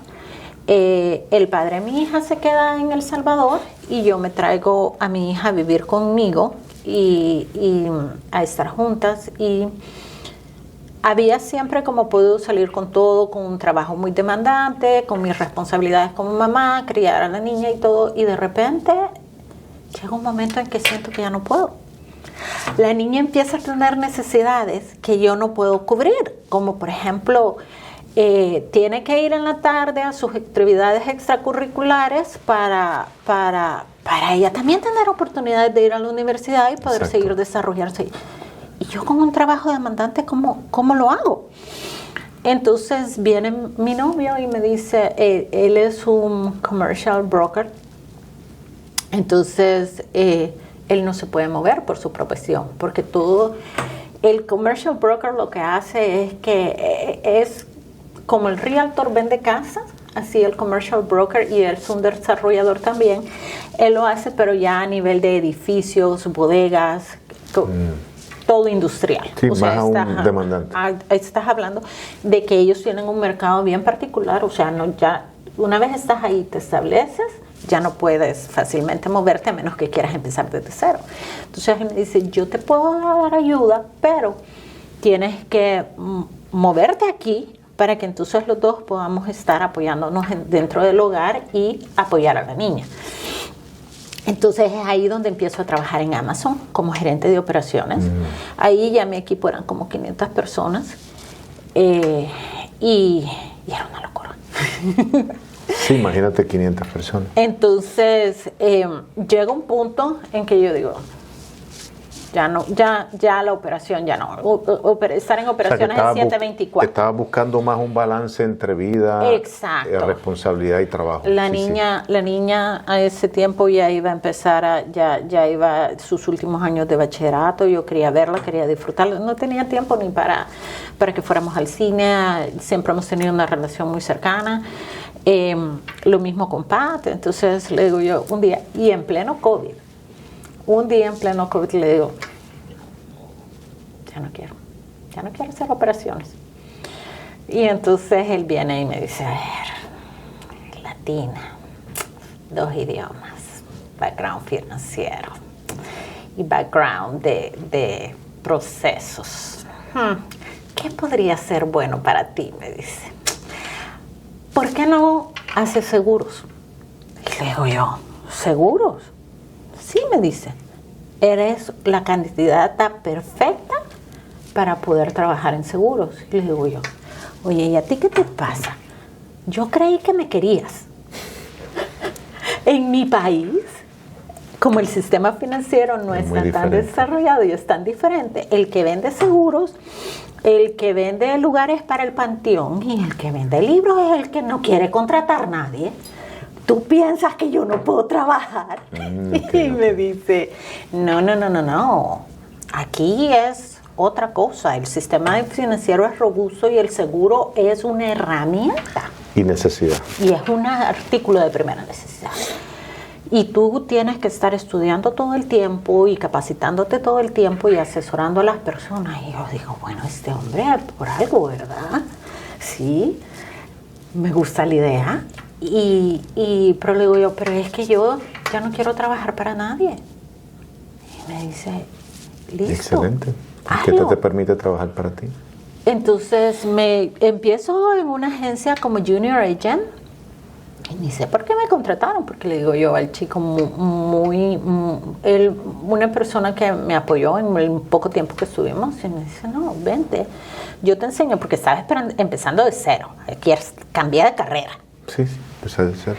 el padre de mi hija se queda en El Salvador y yo me traigo a mi hija a vivir conmigo y a estar juntas. Y había siempre como podido salir con todo, con un trabajo muy demandante, con mis responsabilidades como mamá, criar a la niña y todo. Y de repente llega un momento en que siento que ya no puedo. La niña empieza a tener necesidades que yo no puedo cubrir, como por ejemplo, tiene que ir en la tarde a sus actividades extracurriculares para ella también tener oportunidades de ir a la universidad y poder seguir desarrollarse. Y yo con un trabajo demandante, ¿cómo lo hago? Entonces viene mi novio y me dice, él es un commercial broker, entonces él no se puede mover por su profesión, porque todo el commercial broker lo que hace es que es como el realtor vende casas, así el commercial broker, y él es un desarrollador también, él lo hace pero ya a nivel de edificios, bodegas, todo industrial. Sí, o sea, más aún demandante. Estás hablando de que ellos tienen un mercado bien particular, o sea, no, ya una vez estás ahí, te estableces, ya no puedes fácilmente moverte a menos que quieras empezar desde cero. Entonces él me dice, yo te puedo dar ayuda, pero tienes que moverte aquí para que entonces los dos podamos estar apoyándonos dentro del hogar y apoyar a la niña. Entonces es ahí donde empiezo a trabajar en Amazon como gerente de operaciones. Ahí ya mi equipo eran como 500 personas y era una locura. Sí, imagínate 500 personas. Entonces llega un punto en que yo digo, ya la operación ya no. Estar en operaciones es 724. Estabas buscando más un balance entre vida, responsabilidad y trabajo. La niña a ese tiempo ya iba a empezar, ya iba a sus últimos años de bachillerato. Yo quería verla, quería disfrutarla. No tenía tiempo ni para que fuéramos al cine. Siempre hemos tenido una relación muy cercana. Lo mismo con Pat. Entonces le digo yo un día, y en pleno COVID, le digo, ya no quiero hacer operaciones. Y entonces él viene y me dice, a ver, latina, 2 idiomas, background financiero y background de procesos. ¿Qué podría ser bueno para ti? Me dice, ¿por qué no haces seguros? Y le digo yo, ¿seguros? Sí, me dice, eres la candidata perfecta para poder trabajar en seguros. Y le digo yo, oye, ¿y a ti qué te pasa? Yo creí que me querías. En mi país, como el sistema financiero no está tan desarrollado y es tan diferente, el que vende seguros, el que vende lugares para el panteón y el que vende libros es el que no quiere contratar a nadie. ¿Tú piensas que yo no puedo trabajar? Y me dice, no. Aquí es otra cosa. El sistema financiero es robusto y el seguro es una herramienta. Y necesidad. Y es un artículo de primera necesidad. Y tú tienes que estar estudiando todo el tiempo y capacitándote todo el tiempo y asesorando a las personas. Y yo digo, bueno, este hombre por algo, ¿verdad? Sí, me gusta la idea. Pero le digo yo, pero es que yo ya no quiero trabajar para nadie. Y me dice, listo. Excelente. ¿Qué te permite trabajar para ti? Entonces me empiezo en una agencia como junior agent. Y ni sé por qué me contrataron, porque le digo yo al chico una persona que me apoyó en el poco tiempo que estuvimos, y me dice, no, vente, yo te enseño, porque estaba empezando de cero, quieres cambiar de carrera. Sí, empezar de cero.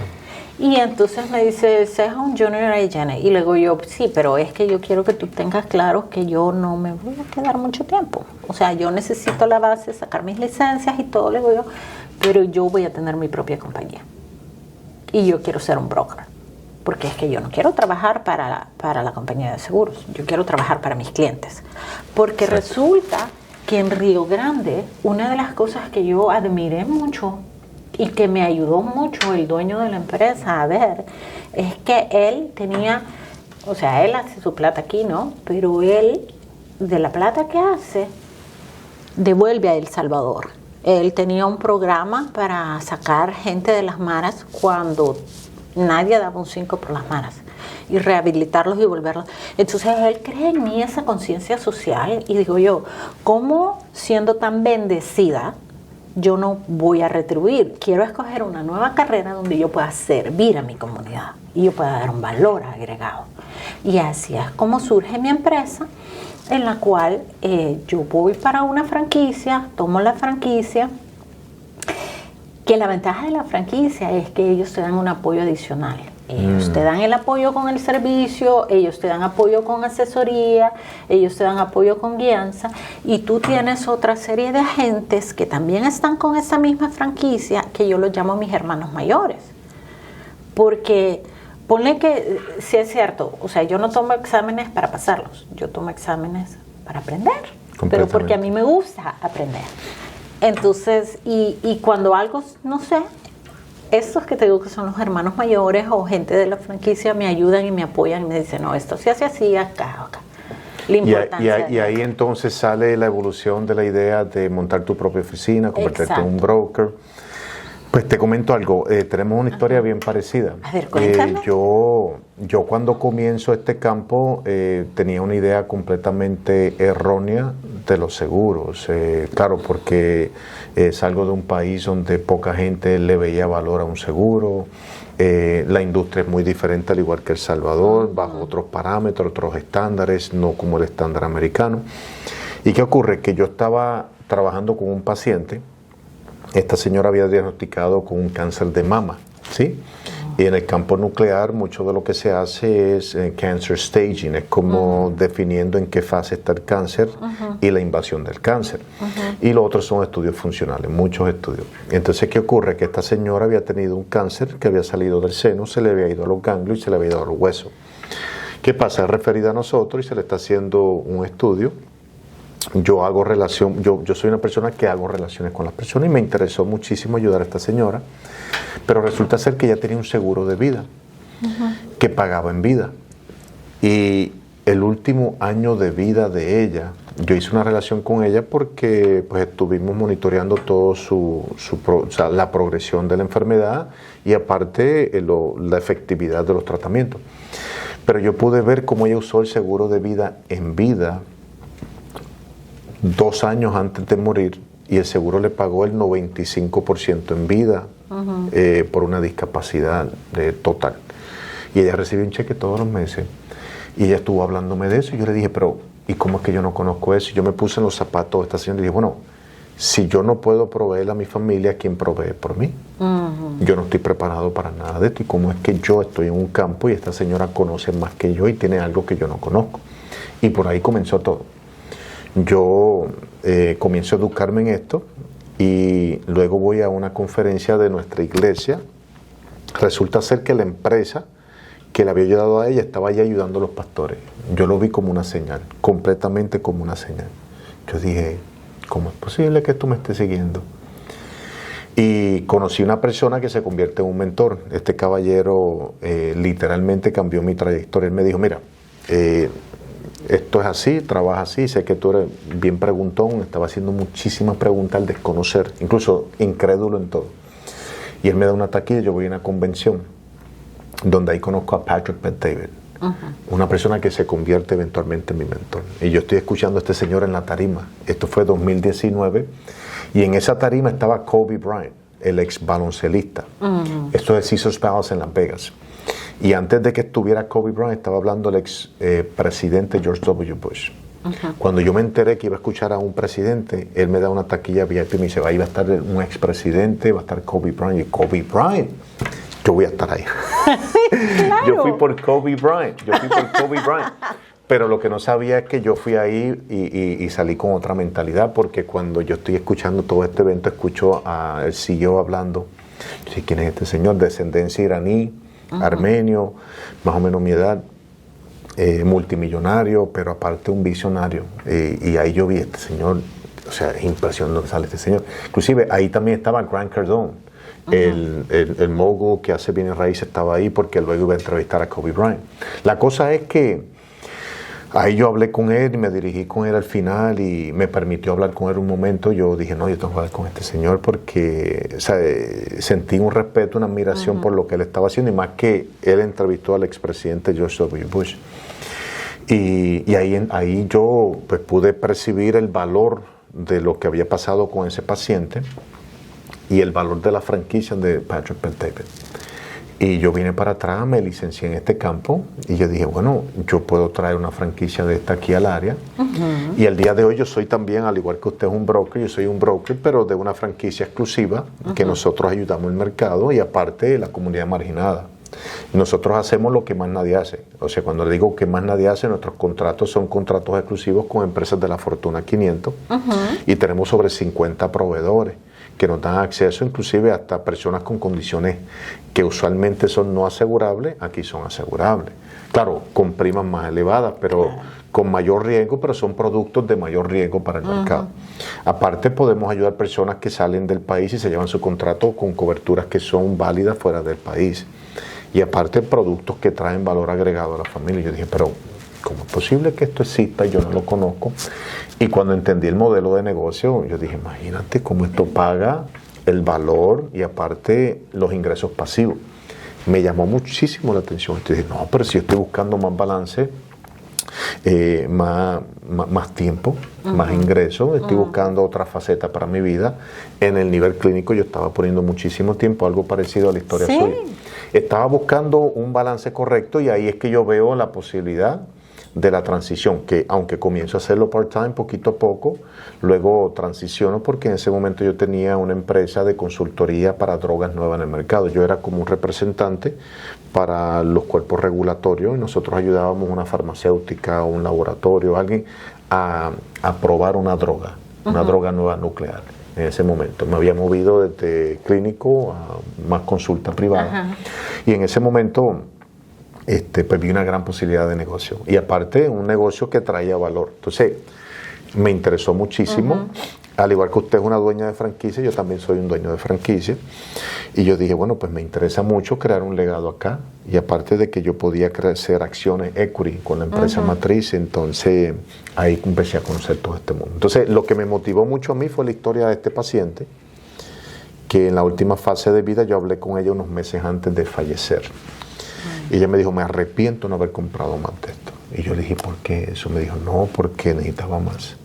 Y entonces me dice, sea un junior agent. Y le digo yo, sí, pero es que yo quiero que tú tengas claro que yo no me voy a quedar mucho tiempo. O sea, yo necesito la base, sacar mis licencias y todo, le digo yo, pero yo voy a tener mi propia compañía. Y yo quiero ser un broker. Porque es que yo no quiero trabajar para la compañía de seguros. Yo quiero trabajar para mis clientes. Porque resulta que en Río Grande, una de las cosas que yo admiré mucho y que me ayudó mucho el dueño de la empresa a ver, es que él tenía O sea, él hace su plata aquí, ¿no? Pero él, de la plata que hace, devuelve a El Salvador. Él tenía un programa para sacar gente de las maras cuando nadie daba un 5 por las maras y rehabilitarlos y volverlos. Entonces él crea en mí esa conciencia social y digo yo, ¿cómo siendo tan bendecida yo no voy a retribuir? Quiero escoger una nueva carrera donde yo pueda servir a mi comunidad y yo pueda dar un valor agregado. Y así es como surge mi empresa, en la cual yo voy para una franquicia, tomo la franquicia, que la ventaja de la franquicia es que ellos te dan un apoyo adicional. Ellos te dan el apoyo con el servicio, ellos te dan apoyo con asesoría, ellos te dan apoyo con guianza, y tú tienes otra serie de agentes que también están con esa misma franquicia, que yo los llamo mis hermanos mayores. Porque ponle que, si es cierto, o sea, yo no tomo exámenes para pasarlos, yo tomo exámenes para aprender, pero porque a mí me gusta aprender. Entonces, y cuando algo, no sé, estos que te digo que son los hermanos mayores o gente de la franquicia me ayudan y me apoyan y me dicen, no, esto se hace así, acá. La importancia y ahí entonces sale la evolución de la idea de montar tu propia oficina, convertirte en un broker. Pues te comento algo, tenemos una historia bien parecida. A ver, cuéntame. Yo cuando comienzo este campo tenía una idea completamente errónea de los seguros. Claro, porque salgo de un país donde poca gente le veía valor a un seguro. La industria es muy diferente, al igual que El Salvador, bajo otros parámetros, otros estándares, no como el estándar americano. ¿Y qué ocurre? Que yo estaba trabajando con un paciente. Esta señora había diagnosticado con un cáncer de mama, ¿sí? Y en el campo nuclear mucho de lo que se hace es cancer staging, es como definiendo en qué fase está el cáncer y la invasión del cáncer. Y lo otro son estudios funcionales, muchos estudios. Entonces, ¿qué ocurre? Que esta señora había tenido un cáncer que había salido del seno, se le había ido a los ganglios y se le había ido a los huesos. ¿Qué pasa? Es referida a nosotros y se le está haciendo un estudio. Yo soy una persona que hago relaciones con las personas y me interesó muchísimo ayudar a esta señora, pero resulta ser que ella tenía un seguro de vida que pagaba en vida, y el último año de vida de ella, yo hice una relación con ella porque pues estuvimos monitoreando todo la progresión de la enfermedad y aparte la efectividad de los tratamientos, pero yo pude ver cómo ella usó el seguro de vida en vida 2 años antes de morir, y el seguro le pagó el 95% en vida por una discapacidad total. Y ella recibió un cheque todos los meses y ella estuvo hablándome de eso y yo le dije, pero ¿y cómo es que yo no conozco eso? Y yo me puse en los zapatos de esta señora y dije, bueno, si yo no puedo proveer a mi familia, ¿quién provee por mí? Yo no estoy preparado para nada de esto, y cómo es que yo estoy en un campo y esta señora conoce más que yo y tiene algo que yo no conozco. Y por ahí comenzó todo. Yo comienzo a educarme en esto y luego voy a una conferencia de nuestra iglesia. Resulta ser que la empresa que le había ayudado a ella estaba ya ayudando a los pastores. Yo lo vi como una señal, completamente como una señal. Yo dije, ¿cómo es posible que esto me esté siguiendo? Y conocí una persona que se convierte en un mentor. Este caballero literalmente cambió mi trayectoria. Él me dijo, mira, esto es así, trabaja así, sé que tú eres bien preguntón, estaba haciendo muchísimas preguntas al desconocer, incluso incrédulo en todo. Y él me da una taquilla, yo voy a una convención, donde ahí conozco a Patrick Bet-David, una persona que se convierte eventualmente en mi mentor. Y yo estoy escuchando a este señor en la tarima, esto fue 2019, y en esa tarima estaba Kobe Bryant, el ex baloncelista. Esto es Caesars Palace en Las Vegas. Y antes de que estuviera Kobe Bryant, estaba hablando el ex presidente George W. Bush. Cuando yo me enteré que iba a escuchar a un presidente, él me da una taquilla VIP y me dice, ahí va a estar un ex presidente, va a estar Kobe Bryant. Y Kobe Bryant, yo voy a estar ahí. Claro. Yo fui por Kobe Bryant, Pero lo que no sabía es que yo fui ahí y salí con otra mentalidad, porque cuando yo estoy escuchando todo este evento, escucho al CEO hablando. Yo sé, ¿quién es este señor? Descendencia iraní, armenio, más o menos mi edad, multimillonario, pero aparte un visionario. Y ahí yo vi a este señor, o sea, es impresionante que sale este señor. Inclusive ahí también estaba Grant Cardone, el mogul que hace bienes raíces estaba ahí porque luego iba a entrevistar a Kobe Bryant. La cosa es que ahí yo hablé con él y me dirigí con él al final y me permitió hablar con él un momento. Yo dije, no, yo tengo que hablar con este señor porque, o sea, sentí un respeto, una admiración por lo que él estaba haciendo, y más que él entrevistó al expresidente George W. Bush. Y ahí yo pues, pude percibir el valor de lo que había pasado con ese paciente y el valor de la franquicia de Patrick Bet-David. Y yo vine para atrás, me licencié en este campo y yo dije, bueno, yo puedo traer una franquicia de esta aquí al área. Y el día de hoy yo soy también, al igual que usted es un broker, yo soy un broker, pero de una franquicia exclusiva que nosotros ayudamos el mercado y aparte la comunidad marginada. Nosotros hacemos lo que más nadie hace. O sea, cuando le digo que más nadie hace, nuestros contratos son contratos exclusivos con empresas de la Fortuna 500 y tenemos sobre 50 proveedores que nos dan acceso, inclusive hasta personas con condiciones que usualmente son no asegurables, aquí son asegurables. Claro, con primas más elevadas, pero con mayor riesgo, pero son productos de mayor riesgo para el mercado. Aparte, podemos ayudar a personas que salen del país y se llevan su contrato con coberturas que son válidas fuera del país. Y aparte, productos que traen valor agregado a la familia. Yo dije, pero ¿cómo es posible que esto exista? Yo no lo conozco. Y cuando entendí el modelo de negocio, yo dije, imagínate cómo esto paga el valor y aparte los ingresos pasivos. Me llamó muchísimo la atención. Entonces dije, no, pero si yo estoy buscando más balance, más tiempo, más ingresos, estoy buscando otra faceta para mi vida. En el nivel clínico yo estaba poniendo muchísimo tiempo, algo parecido a la historia suya. Estaba buscando un balance correcto y ahí es que yo veo la posibilidad de la transición, que aunque comienzo a hacerlo part-time poquito a poco, luego transiciono porque en ese momento yo tenía una empresa de consultoría para drogas nuevas en el mercado. Yo era como un representante para los cuerpos regulatorios y nosotros ayudábamos a una farmacéutica o un laboratorio, alguien a probar una droga nueva nuclear. En ese momento me había movido desde clínico a más consulta privada y en ese momento pues vi una gran posibilidad de negocio y aparte un negocio que traía valor. Entonces me interesó muchísimo. Al igual que usted es una dueña de franquicia, yo también soy un dueño de franquicia. Y yo dije, bueno, pues me interesa mucho crear un legado acá. Y aparte de que yo podía crecer acciones equity con la empresa matriz, entonces ahí empecé a conocer todo este mundo. Entonces lo que me motivó mucho a mí fue la historia de este paciente, que en la última fase de vida yo hablé con ella unos meses antes de fallecer. Y ella me dijo, me arrepiento de no haber comprado más de esto. Y yo le dije, ¿por qué eso? Me dijo, no, porque necesitaba más.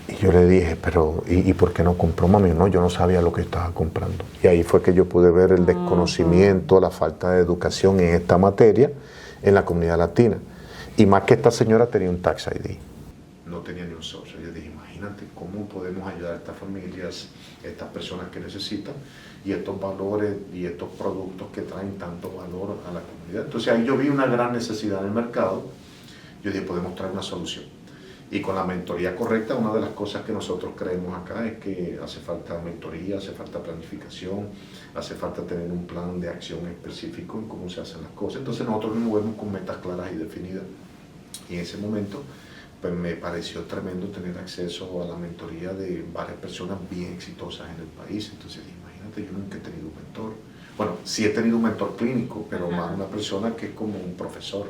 Y yo le dije, pero ¿y por qué no compró, mami? No, yo no sabía lo que estaba comprando. Y ahí fue que yo pude ver el desconocimiento, la falta de educación en esta materia en la comunidad latina. Y más que esta señora tenía un tax ID. No tenía ni un socio. Yo dije, imagínate cómo podemos ayudar a estas familias, a estas personas que necesitan, y estos valores y estos productos que traen tanto valor a la comunidad. Entonces ahí yo vi una gran necesidad en el mercado. Yo dije, podemos traer una solución. Y con la mentoría correcta, una de las cosas que nosotros creemos acá es que hace falta mentoría, hace falta planificación, hace falta tener un plan de acción específico en cómo se hacen las cosas. Entonces nosotros nos movemos con metas claras y definidas. Y en ese momento pues me pareció tremendo tener acceso a la mentoría de varias personas bien exitosas en el país. Entonces imagínate, yo nunca he tenido un mentor. Bueno, sí he tenido un mentor clínico, pero más una persona que es como un profesor.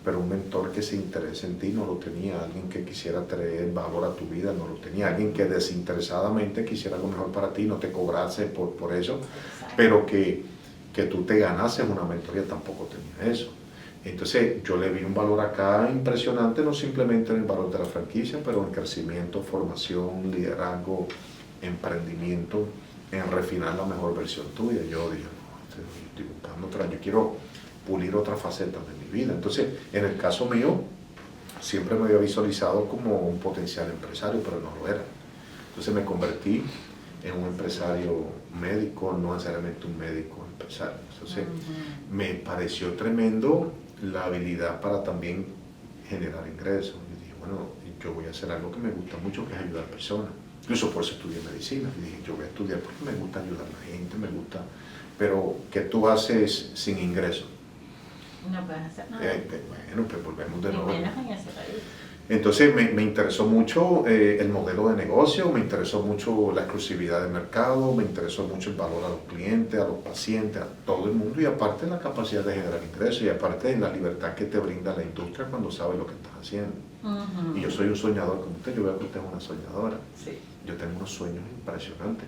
Pero un mentor que se interese en ti no lo tenía. Alguien que quisiera traer valor a tu vida no lo tenía. Alguien que desinteresadamente quisiera lo mejor para ti, no te cobrase por eso, pero que tú te ganases una mentoría, tampoco tenía eso. Entonces yo le vi un valor acá impresionante, no simplemente en el valor de la franquicia, pero en crecimiento, formación, liderazgo, emprendimiento, en refinar la mejor versión tuya. Yo dije, no, estoy buscando otra, yo quiero pulir otras facetas de mi vida. Entonces, en el caso mío, siempre me había visualizado como un potencial empresario, pero no lo era. Entonces me convertí en un empresario médico, no necesariamente un médico empresario. Entonces, me pareció tremendo la habilidad para también generar ingresos. Y dije, bueno, yo voy a hacer algo que me gusta mucho, que es ayudar a personas. Incluso por eso estudié medicina. Y dije, yo voy a estudiar porque me gusta ayudar a la gente, me gusta. Pero, ¿qué tú haces sin ingresos? No puedes hacer nada. Bueno, pues volvemos de nuevo. Menos en ese país. Entonces me interesó mucho el modelo de negocio, me interesó mucho la exclusividad de mercado, me interesó mucho el valor a los clientes, a los pacientes, a todo el mundo, y aparte la capacidad de generar ingresos, y aparte la libertad que te brinda la industria cuando sabes lo que estás haciendo. Y yo soy un soñador como usted, yo veo que usted es una soñadora. Sí. Yo tengo unos sueños impresionantes.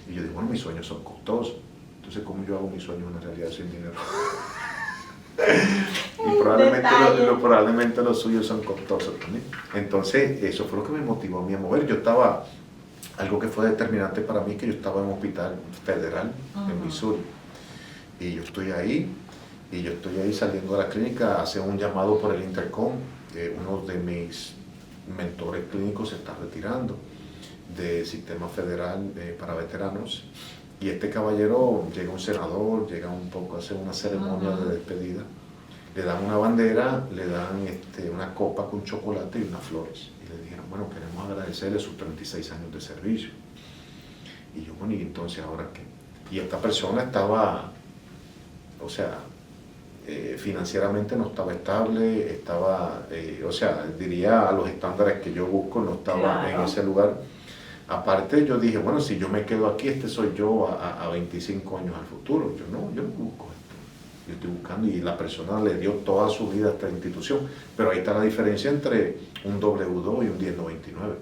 Y yo digo, bueno, mis sueños son costosos. Entonces, ¿cómo yo hago mis sueños una realidad sin dinero? Y probablemente los suyos son costosos también. Entonces, eso fue lo que me motivó a mí a mover. Yo estaba, algo que fue determinante para mí, que yo estaba en un hospital federal en Missouri. Y yo estoy ahí saliendo de la clínica, hace un llamado por el intercom. Uno de mis mentores clínicos se está retirando del sistema federal para veteranos. Y este caballero, llega un senador, llega un poco a hacer una ceremonia de despedida, le dan una bandera, le dan una copa con chocolate y unas flores. Y le dijeron, bueno, queremos agradecerle sus 36 años de servicio. Y yo, bueno, ¿y entonces ahora qué? Y esta persona estaba, o sea, financieramente no estaba estable, estaba, o sea, diría a los estándares que yo busco, no estaba en ese lugar. Aparte yo dije, bueno, si yo me quedo aquí, soy yo a 25 años al futuro. Yo no busco esto. Yo estoy buscando, y la persona le dio toda su vida a esta institución. Pero ahí está la diferencia entre un W2 y un 1099.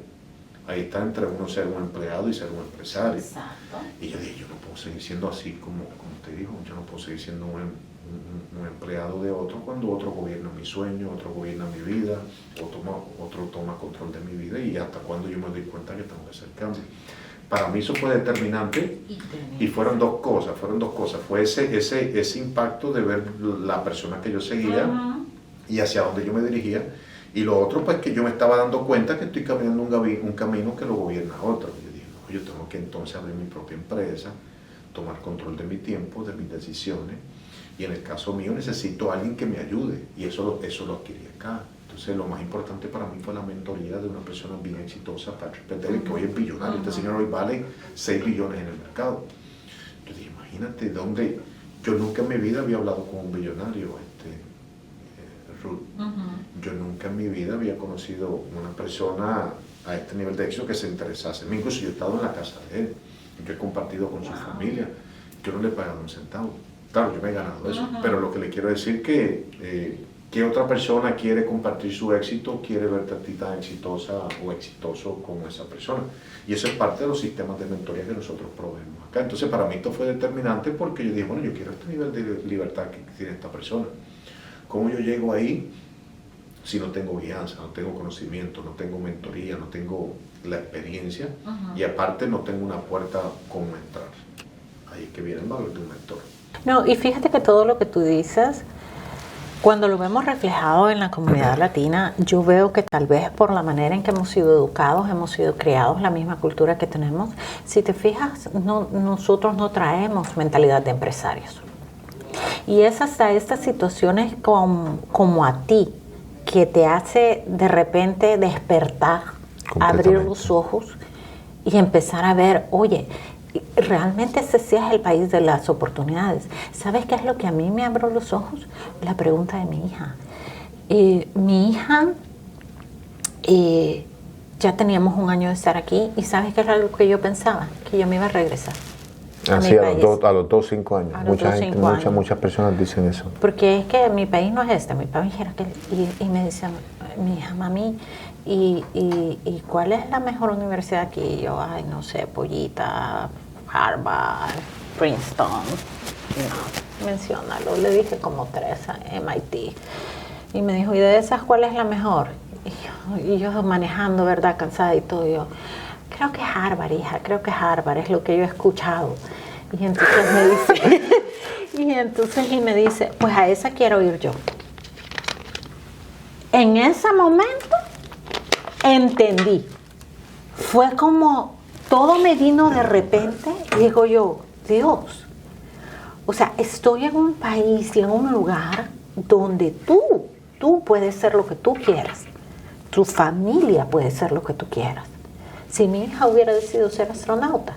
Ahí está entre uno ser un empleado y ser un empresario. Exacto. Y yo dije, yo no puedo seguir siendo así como usted dijo, yo no puedo seguir siendo un empleado de otro cuando otro gobierna mi sueño, otro gobierna mi vida, otro toma control de mi vida, y hasta cuando yo me doy cuenta que tengo que hacer cambios. Para mí eso fue determinante, y fueron dos cosas. Fue ese impacto de ver la persona que yo seguía y hacia dónde yo me dirigía, y lo otro pues que yo me estaba dando cuenta que estoy caminando un camino que lo gobierna otro. Yo dije, no, yo tengo que entonces abrir mi propia empresa, tomar control de mi tiempo, de mis decisiones. Y en el caso mío necesito a alguien que me ayude, y eso lo adquirí acá. Entonces lo más importante para mí fue la mentoría de una persona bien exitosa, Patrick Bet-David, que hoy es billonario. Este señor hoy vale 6 billones en el mercado. Yo dije, imagínate, ¿dónde? Yo nunca en mi vida había hablado con un billonario, Ruth. Yo nunca en mi vida había conocido una persona a este nivel de éxito que se interesase. Incluso yo he estado en la casa de él, yo he compartido con su familia, yo no le he pagado un centavo. Claro, yo me he ganado eso, pero lo que le quiero decir que otra persona quiere compartir su éxito, quiere verte a ti tan exitosa o exitoso como esa persona. Y eso es parte de los sistemas de mentoría que nosotros proveemos acá. Entonces, para mí esto fue determinante, porque yo dije, bueno, yo quiero este nivel de libertad que tiene esta persona. ¿Cómo yo llego ahí si no tengo guianza, no tengo conocimiento, no tengo mentoría, no tengo la experiencia, y aparte no tengo una puerta como entrar? Ahí es que viene el valor de un mentor. No, y fíjate que todo lo que tú dices, cuando lo vemos reflejado en la comunidad latina, yo veo que tal vez por la manera en que hemos sido educados, hemos sido criados, la misma cultura que tenemos, si te fijas, nosotros no traemos mentalidad de empresarios. Y es hasta estas situaciones como a ti, que te hace de repente despertar, abrir los ojos y empezar a ver, oye, realmente ese sí es el país de las oportunidades. ¿Sabes qué es lo que a mí me abrió los ojos? La pregunta de mi hija. Mi hija, ya teníamos un año de estar aquí, y ¿sabes qué era lo que yo pensaba? Que yo me iba a regresar. Así a los 2, 5 años. Muchas personas dicen eso. Porque es que mi país no es este, mi país era aquel. Y me decía mi hija, mami, ¿y cuál es la mejor universidad aquí? Y yo, ay, no sé, Pollita, Harvard, Princeton, no, menciónalo. Le dije como 3 a MIT. Y me dijo, ¿y de esas cuál es la mejor? Y yo manejando, ¿verdad? Cansada y todo. Y yo, creo que Harvard, hija, creo que Harvard es lo que yo he escuchado. Y entonces me dice, pues a esa quiero ir yo. En ese momento entendí. Fue como todo me vino de repente, y digo yo, Dios, o sea, estoy en un país y en un lugar donde tú puedes ser lo que tú quieras, tu familia puede ser lo que tú quieras. Si mi hija hubiera decidido ser astronauta,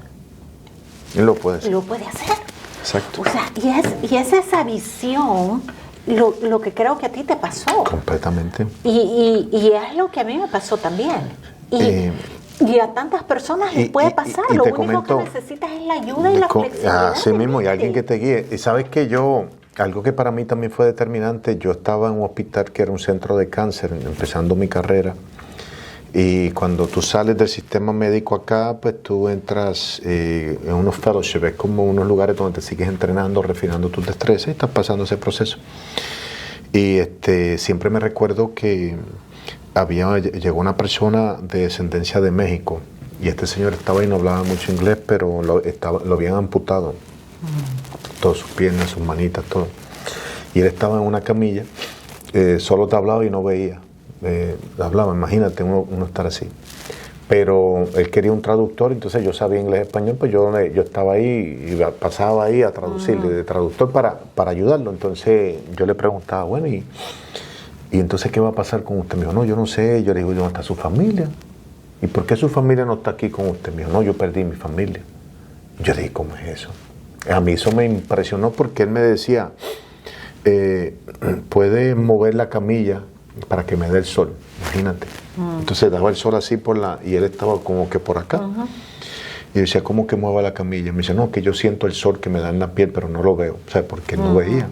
lo puede hacer. Lo puede hacer. Exacto. O sea, y es esa visión lo que creo que a ti te pasó. Completamente. Y es lo que a mí me pasó también. Y a tantas personas les puede pasar. Lo único que necesitas es la ayuda y la flexibilidad. Así mismo, y alguien que te guíe. Y sabes que algo que para mí también fue determinante, yo estaba en un hospital que era un centro de cáncer, empezando mi carrera. Y cuando tú sales del sistema médico acá, pues tú entras en unos fellowships, es como unos lugares donde te sigues entrenando, refinando tus destrezas y estás pasando ese proceso. Y siempre me recuerdo que llegó una persona de descendencia de México y este señor estaba ahí, no hablaba mucho inglés, pero lo habían amputado, todas sus piernas, sus manitas, todo. Y él estaba en una camilla, solo te hablaba y no veía. Hablaba, imagínate uno estar así, pero él quería un traductor, entonces yo sabía inglés y español, pues yo estaba ahí y pasaba ahí a traducirle de traductor para ayudarlo. Entonces yo le preguntaba, bueno, y entonces ¿qué va a pasar con usted? Me dijo, no, yo no sé. Yo le digo, ¿dónde está su familia? ¿Y por qué su familia no está aquí con usted? Me dijo, no, yo perdí mi familia. Yo le dije, ¿cómo es eso? A mí eso me impresionó porque él me decía, puede mover la camilla para que me dé el sol, imagínate. Entonces daba el sol así y él estaba como que por acá. Y yo decía, ¿cómo que mueva la camilla? Me dice, no, que yo siento el sol que me da en la piel, pero no lo veo, o sea, porque no veía.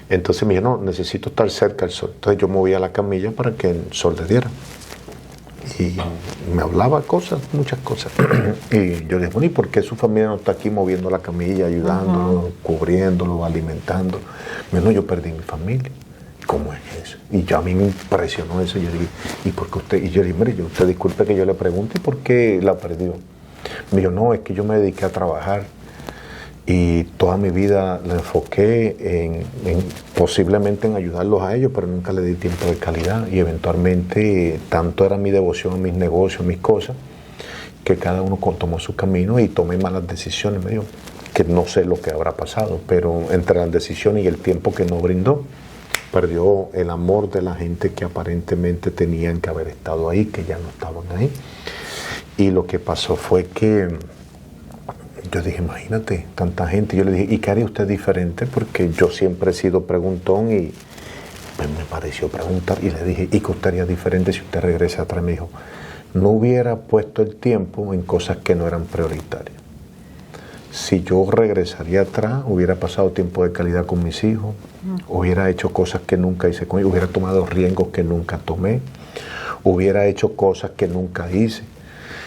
Entonces me dijo, no, necesito estar cerca del sol. Entonces yo movía la camilla para que el sol le diera. Y me hablaba muchas cosas. Y yo le dije, bueno, ¿y por qué su familia no está aquí moviendo la camilla, ayudándolo, cubriéndolo, alimentando? Me dijo, no, yo perdí mi familia. ¿Cómo es eso? Y a mí me impresionó eso. Yo dije, ¿y por qué usted? Y yo dije, mire, usted disculpe que yo le pregunte, ¿y por qué la perdió? Me dijo, no, es que yo me dediqué a trabajar y toda mi vida la enfoqué posiblemente en ayudarlos a ellos, pero nunca le di tiempo de calidad. Y eventualmente, tanto era mi devoción a mis negocios, mis cosas, que cada uno tomó su camino y tomé malas decisiones. Me dijo, que no sé lo que habrá pasado, pero entre las decisiones y el tiempo que no brindó, perdió el amor de la gente que aparentemente tenían que haber estado ahí, que ya no estaban ahí. Y lo que pasó fue que yo dije, imagínate, tanta gente. Yo le dije, ¿y qué haría usted diferente? Porque yo siempre he sido preguntón y pues me pareció preguntar. Y le dije, ¿y qué usted haría diferente si usted regresa atrás? Me dijo, no hubiera puesto el tiempo en cosas que no eran prioritarias. Si yo regresaría atrás, hubiera pasado tiempo de calidad con mis hijos, hubiera hecho cosas que nunca hice con ellos, hubiera tomado riesgos que nunca tomé, hubiera hecho cosas que nunca hice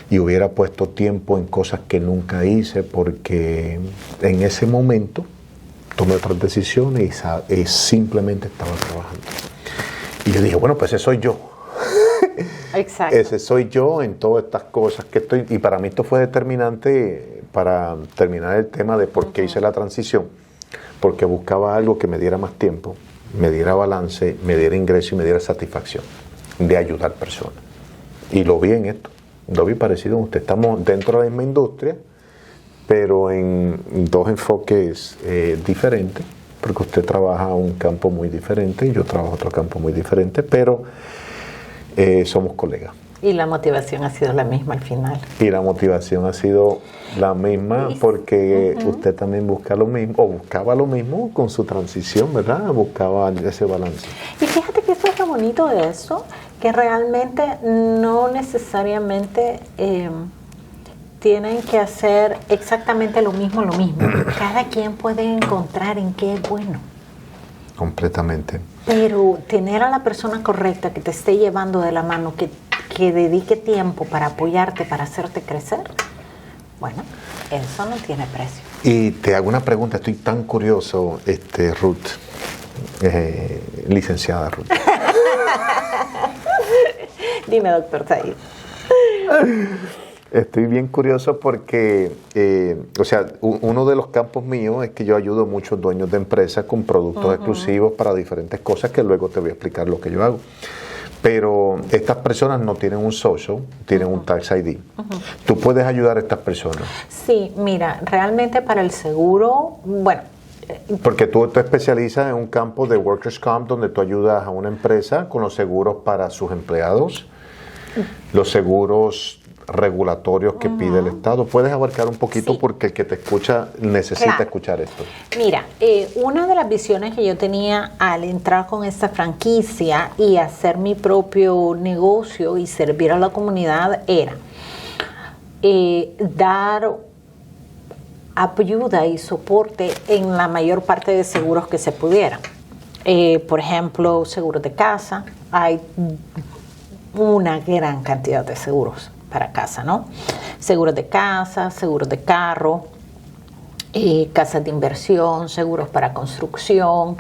y hubiera puesto tiempo en cosas que nunca hice porque en ese momento tomé otras decisiones y simplemente estaba trabajando. Y yo dije, bueno, pues ese soy yo. Exacto. Ese soy yo en todas estas cosas que estoy. Y para mí esto fue determinante para terminar el tema de por qué hice la transición. Porque buscaba algo que me diera más tiempo, me diera balance, me diera ingreso y me diera satisfacción de ayudar personas. Y lo vi en esto. Lo vi parecido a usted. Estamos dentro de la misma industria, pero en dos enfoques diferentes. Porque usted trabaja un campo muy diferente y yo trabajo otro campo muy diferente, pero somos colegas. Y la motivación ha sido la misma al final. Y la motivación ha sido la misma porque usted también busca lo mismo, o buscaba lo mismo con su transición, ¿verdad? Buscaba ese balance. Y fíjate que eso es lo bonito de eso, que realmente no necesariamente tienen que hacer exactamente lo mismo. Cada quien puede encontrar en qué es bueno. Completamente. Pero tener a la persona correcta que te esté llevando de la mano, que dedique tiempo para apoyarte, para hacerte crecer, bueno, eso no tiene precio. Y te hago una pregunta, estoy tan curioso, Ruth, licenciada Ruth. Dime, doctor Said. Estoy bien curioso porque, uno de los campos míos es que yo ayudo a muchos dueños de empresas con productos exclusivos para diferentes cosas que luego te voy a explicar lo que yo hago. Pero estas personas no tienen un social, tienen un Tax ID. ¿Tú puedes ayudar a estas personas? Sí, mira, realmente para el seguro, bueno. Porque tú te especializas en un campo de Workers' Comp donde tú ayudas a una empresa con los seguros para sus empleados, los seguros regulatorios que pide el Estado. ¿Puedes abarcar un poquito? Sí. Porque el que te escucha necesita Claro. escuchar esto. Mira, una de las visiones que yo tenía al entrar con esta franquicia y hacer mi propio negocio y servir a la comunidad era dar ayuda y soporte en la mayor parte de seguros que se pudieran. Por ejemplo, seguros de casa. Hay una gran cantidad de seguros para casa, ¿no? Seguros de casa, seguros de carro, casas de inversión, seguros para construcción,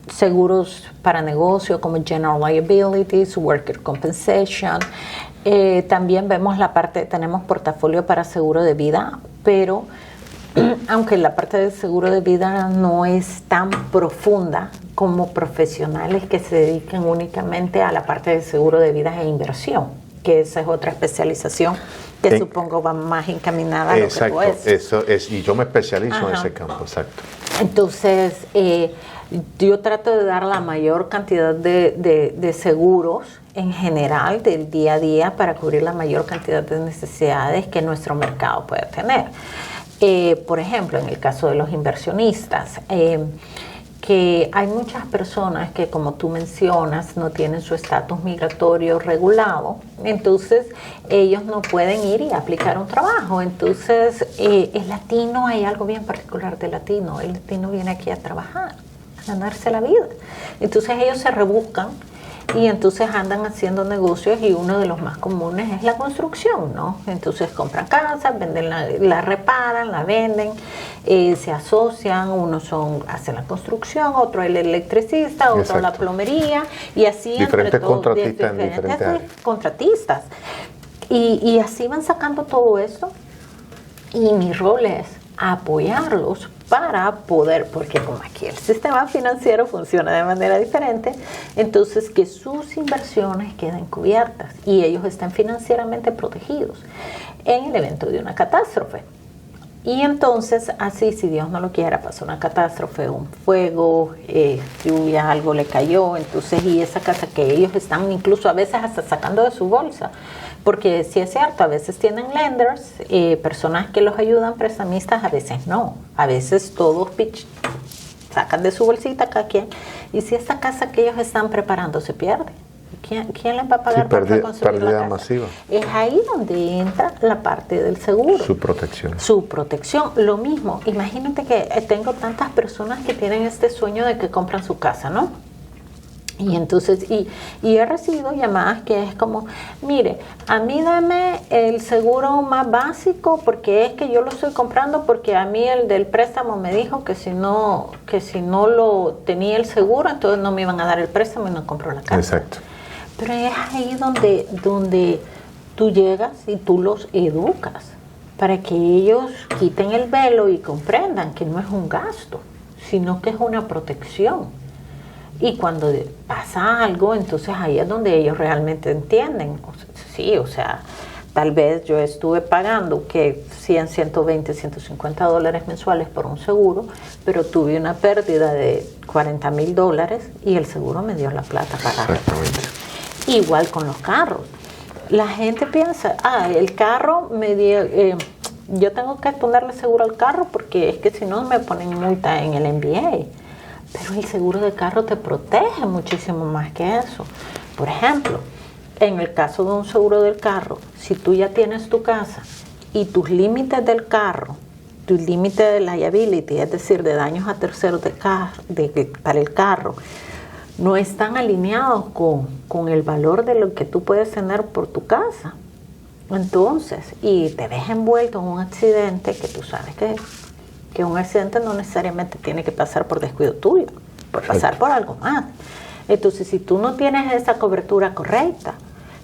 seguros para negocio como General Liabilities, Worker Compensation. También vemos la parte, tenemos portafolio para seguro de vida, pero aunque la parte del seguro de vida no es tan profunda como profesionales que se dedican únicamente a la parte de seguro de vida e inversión, que esa es otra especialización que supongo va más encaminada a lo que tú haces. Eso es, y yo me especializo en Ajá. ese campo, exacto. Entonces, yo trato de dar la mayor cantidad de seguros en general del día a día para cubrir la mayor cantidad de necesidades que nuestro mercado puede tener. Por ejemplo, en el caso de los inversionistas, que hay muchas personas que, como tú mencionas, no tienen su estatus migratorio regulado, entonces ellos no pueden ir y aplicar un trabajo. Entonces, el latino, hay algo bien particular del latino. El latino viene aquí a trabajar, a ganarse la vida. Entonces ellos se rebuscan y entonces andan haciendo negocios, y uno de los más comunes es la construcción, ¿no? Entonces compran casas, venden la reparan, la venden, se asocian, unos hacen la construcción, otro el electricista, otro Exacto. la plomería, y así Diferentes contratistas en diferentes áreas. contratistas. Y así van sacando todo esto, y mi rol es apoyarlos para poder, porque como aquí el sistema financiero funciona de manera diferente, entonces que sus inversiones queden cubiertas y ellos estén financieramente protegidos en el evento de una catástrofe. Y entonces, así, si Dios no lo quiera, pasó una catástrofe, un fuego, lluvia, algo le cayó, entonces, y esa casa que ellos están incluso a veces hasta sacando de su bolsa, porque sí es cierto, a veces tienen lenders, personas que los ayudan, prestamistas, a veces no, a veces todos sacan de su bolsita cada quien, y si esta casa que ellos están preparando se pierde, ¿quién les va a pagar para construir la pérdida casa? masiva. Es ahí donde entra la parte del seguro. Su protección. Su protección, lo mismo. Imagínate que tengo tantas personas que tienen este sueño de que compran su casa, ¿no? Y entonces, y he recibido llamadas que es como, mire, a mí dame el seguro más básico porque es que yo lo estoy comprando porque a mí el del préstamo me dijo que si no lo tenía el seguro, entonces no me iban a dar el préstamo y no compro la casa. Exacto. Pero es ahí donde tú llegas y tú los educas para que ellos quiten el velo y comprendan que no es un gasto, sino que es una protección. Y cuando pasa algo, entonces ahí es donde ellos realmente entienden. Sí, o sea, tal vez yo estuve pagando que 100, 120, 150 dólares mensuales por un seguro, pero tuve una pérdida de $40,000 y el seguro me dio la plata para Exactamente. Igual con los carros. La gente piensa, el carro me dio, yo tengo que ponerle seguro al carro porque es que si no me ponen multa en el MBA. Pero el seguro de carro te protege muchísimo más que eso. Por ejemplo, en el caso de un seguro del carro, si tú ya tienes tu casa y tus límites del carro, tu límite de liability, es decir, de daños a terceros para el carro, no están alineados con el valor de lo que tú puedes tener por tu casa. Entonces, y te ves envuelto en un accidente, que tú sabes que un accidente no necesariamente tiene que pasar por descuido tuyo, puede pasar por algo más. Entonces, si tú no tienes esa cobertura correcta,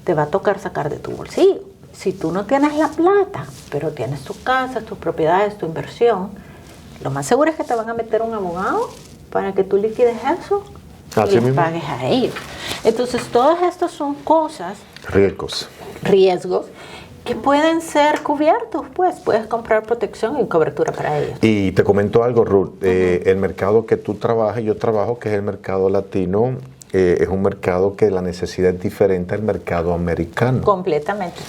te va a tocar sacar de tu bolsillo. Si tú no tienes la plata, pero tienes tu casa, tus propiedades, tu inversión, lo más seguro es que te van a meter un abogado para que tú liquides eso y les pagues a ellos. Entonces, todas estas son cosas, riesgos que pueden ser cubiertos, pues puedes comprar protección y cobertura para ellos. Y te comento algo, Ruth, el mercado que tú trabajas y yo trabajo, que es el mercado latino, es un mercado que la necesidad es diferente al mercado americano. Completamente.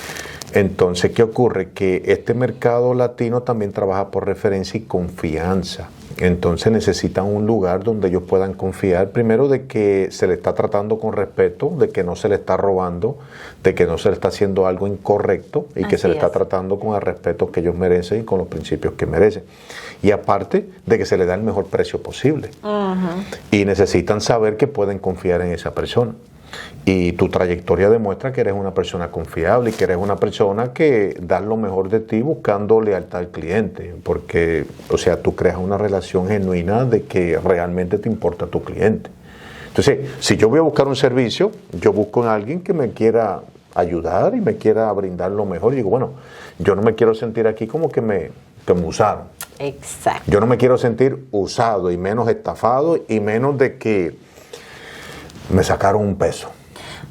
Entonces, ¿qué ocurre? Que este mercado latino también trabaja por referencia y confianza. Entonces necesitan un lugar donde ellos puedan confiar, primero de que se le está tratando con respeto, de que no se le está robando, de que no se le está haciendo algo incorrecto y que se le está tratando con el respeto que ellos merecen y con los principios que merecen. Y aparte de que se le da el mejor precio posible. Y necesitan saber que pueden confiar en esa persona. Y tu trayectoria demuestra que eres una persona confiable y que eres una persona que da lo mejor de ti buscando lealtad al cliente, porque, o sea, tú creas una relación genuina de que realmente te importa tu cliente. Entonces, si yo voy a buscar un servicio, yo busco a alguien que me quiera ayudar y me quiera brindar lo mejor. Y digo, bueno, yo no me quiero sentir aquí como que me usaron. Exacto. Yo no me quiero sentir usado y menos estafado y menos de que me sacaron un peso.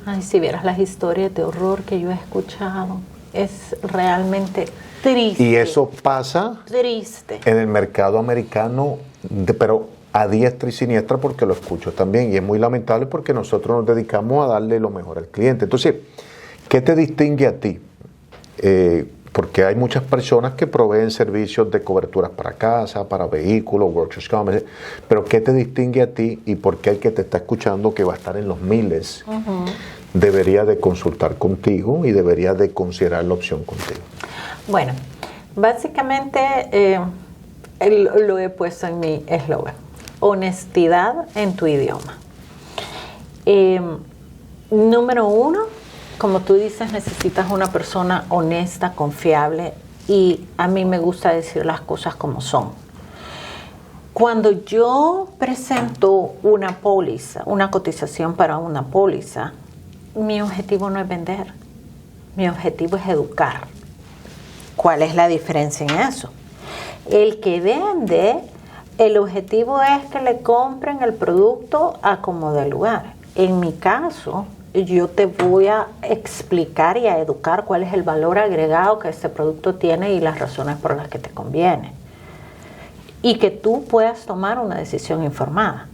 Ay, si vieras las historias de horror que yo he escuchado, es realmente triste. Y eso pasa en el mercado americano, pero a diestra y siniestra, porque lo escucho también. Y es muy lamentable porque nosotros nos dedicamos a darle lo mejor al cliente. Entonces, ¿qué te distingue a ti? Porque hay muchas personas que proveen servicios de coberturas para casa, para vehículos, workers' comp, pero ¿qué te distingue a ti y por qué el que te está escuchando, que va a estar en los miles, debería de consultar contigo y debería de considerar la opción contigo? Bueno, básicamente lo he puesto en mi eslogan: honestidad en tu idioma. Número uno, como tú dices, necesitas una persona honesta, confiable, y a mí me gusta decir las cosas como son. Cuando yo presento una póliza, una cotización para una póliza, mi objetivo no es vender, mi objetivo es educar. ¿Cuál es la diferencia en eso? El que vende, el objetivo es que le compren el producto a como dé lugar. En mi caso, yo te voy a explicar y a educar cuál es el valor agregado que este producto tiene y las razones por las que te conviene. Y que tú puedas tomar una decisión informada.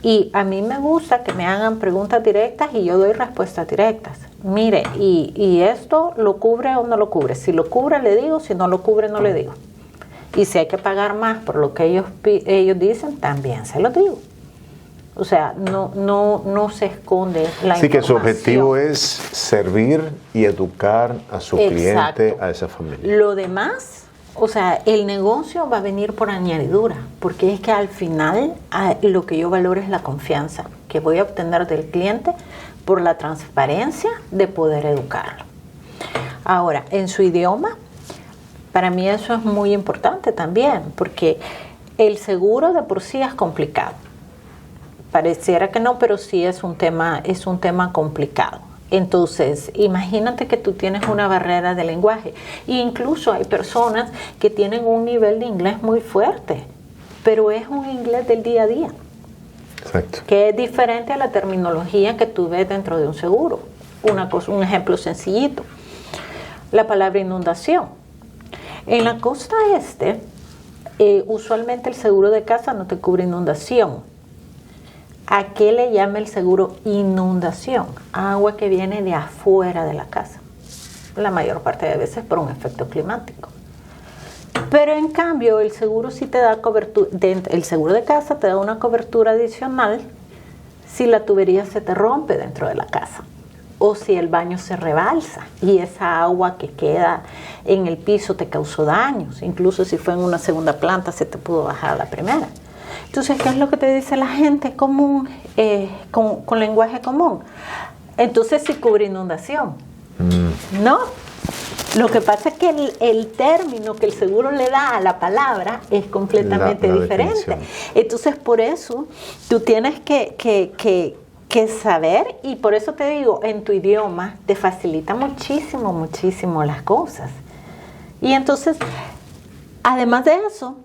Y a mí me gusta que me hagan preguntas directas y yo doy respuestas directas. Mire, ¿y esto lo cubre o no lo cubre? Si lo cubre, le digo; si no lo cubre, no le digo. Y si hay que pagar más por lo que ellos dicen, también se lo digo. O sea, no se esconde la información. Sí, que su objetivo es servir y educar a su cliente, a esa familia. Lo demás, o sea, el negocio va a venir por añadidura, porque es que al final lo que yo valoro es la confianza que voy a obtener del cliente por la transparencia de poder educarlo. Ahora, en su idioma, para mí eso es muy importante también, porque el seguro de por sí es complicado. Pareciera que no, pero sí es un tema complicado. Entonces, imagínate que tú tienes una barrera de lenguaje. E incluso hay personas que tienen un nivel de inglés muy fuerte, pero es un inglés del día a día. Exacto. Que es diferente a la terminología que tú ves dentro de un seguro. Un ejemplo sencillito. La palabra inundación. En la costa este, usualmente el seguro de casa no te cubre inundación. ¿A qué le llama el seguro inundación? Agua que viene de afuera de la casa. La mayor parte de veces por un efecto climático. Pero en cambio el seguro sí te da cobertura, el seguro de casa te da una cobertura adicional si la tubería se te rompe dentro de la casa o si el baño se rebalsa y esa agua que queda en el piso te causó daños. Incluso si fue en una segunda planta se te pudo bajar a la primera. Entonces, ¿qué es lo que te dice la gente común, con lenguaje común? Entonces sí cubre inundación. No. Lo que pasa es que el término que el seguro le da a la palabra es completamente diferente. Definición. Entonces, por eso tú tienes que saber, y por eso te digo, en tu idioma te facilita muchísimo, muchísimo las cosas. Y entonces, además de eso,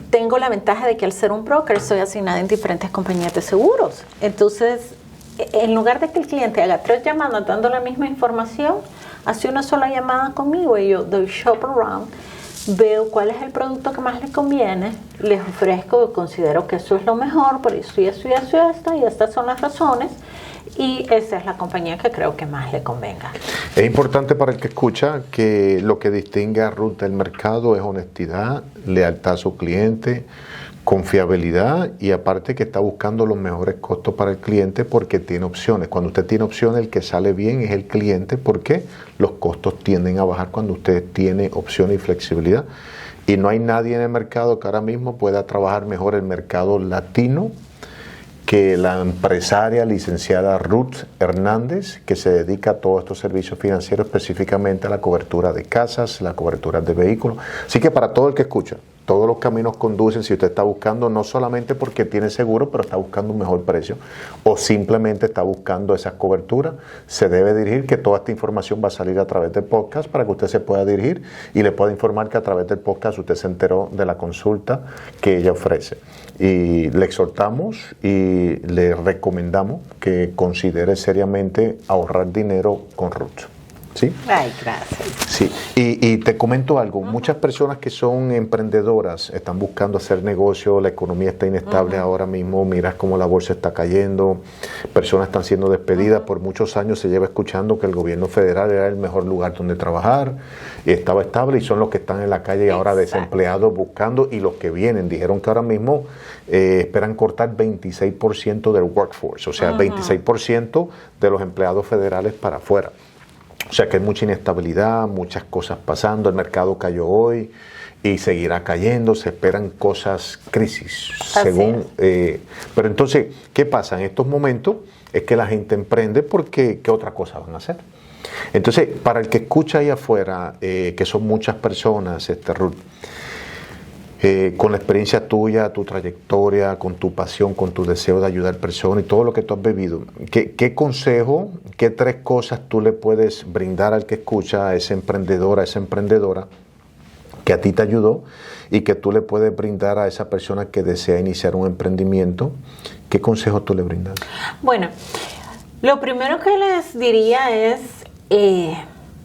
tengo la ventaja de que al ser un broker soy asignada en diferentes compañías de seguros. Entonces, en lugar de que el cliente haga 3 llamadas dando la misma información, hace una sola llamada conmigo y yo doy shop around veo cuál es el producto que más les conviene, les ofrezco, considero que eso es lo mejor, por eso y eso y eso y esto, y estas son las razones, y esa es la compañía que creo que más le convenga. Es importante para el que escucha que lo que distingue a Ruth del mercado es honestidad, lealtad a su cliente, confiabilidad, y aparte que está buscando los mejores costos para el cliente porque tiene opciones. Cuando usted tiene opciones, el que sale bien es el cliente porque los costos tienden a bajar cuando usted tiene opciones y flexibilidad. Y no hay nadie en el mercado que ahora mismo pueda trabajar mejor el mercado latino que la empresaria licenciada Ruth Hernández, que se dedica a todos estos servicios financieros, específicamente a la cobertura de casas, la cobertura de vehículos. Así que para todo el que escucha, todos los caminos conducen, si usted está buscando, no solamente porque tiene seguro, pero está buscando un mejor precio, o simplemente está buscando esas coberturas, se debe dirigir, que toda esta información va a salir a través del podcast para que usted se pueda dirigir y le pueda informar que a través del podcast usted se enteró de la consulta que ella ofrece. Y le exhortamos y le recomendamos que considere seriamente ahorrar dinero con Ruth. ¿Sí? Ay, gracias. Sí, y te comento algo, muchas personas que son emprendedoras están buscando hacer negocio, la economía está inestable ahora mismo, miras cómo la bolsa está cayendo, personas están siendo despedidas, por muchos años se lleva escuchando que el gobierno federal era el mejor lugar donde trabajar, y estaba estable, y son los que están en la calle y ahora desempleados buscando, y los que vienen, dijeron que ahora mismo esperan cortar 26% del workforce, o sea, 26% de los empleados federales para afuera. O sea que hay mucha inestabilidad, muchas cosas pasando, el mercado cayó hoy y seguirá cayendo, se esperan cosas, crisis, según... pero entonces, ¿qué pasa? En estos momentos es que la gente emprende porque ¿qué otra cosa van a hacer? Entonces, para el que escucha ahí afuera, que son muchas personas, Ruth, con la experiencia tuya, tu trayectoria, con tu pasión, con tu deseo de ayudar personas y todo lo que tú has vivido, ¿qué consejo, qué 3 cosas tú le puedes brindar al que escucha, a ese emprendedor, a esa emprendedora que a ti te ayudó y que tú le puedes brindar a esa persona que desea iniciar un emprendimiento? ¿Qué consejo tú le brindas? Bueno, lo primero que les diría es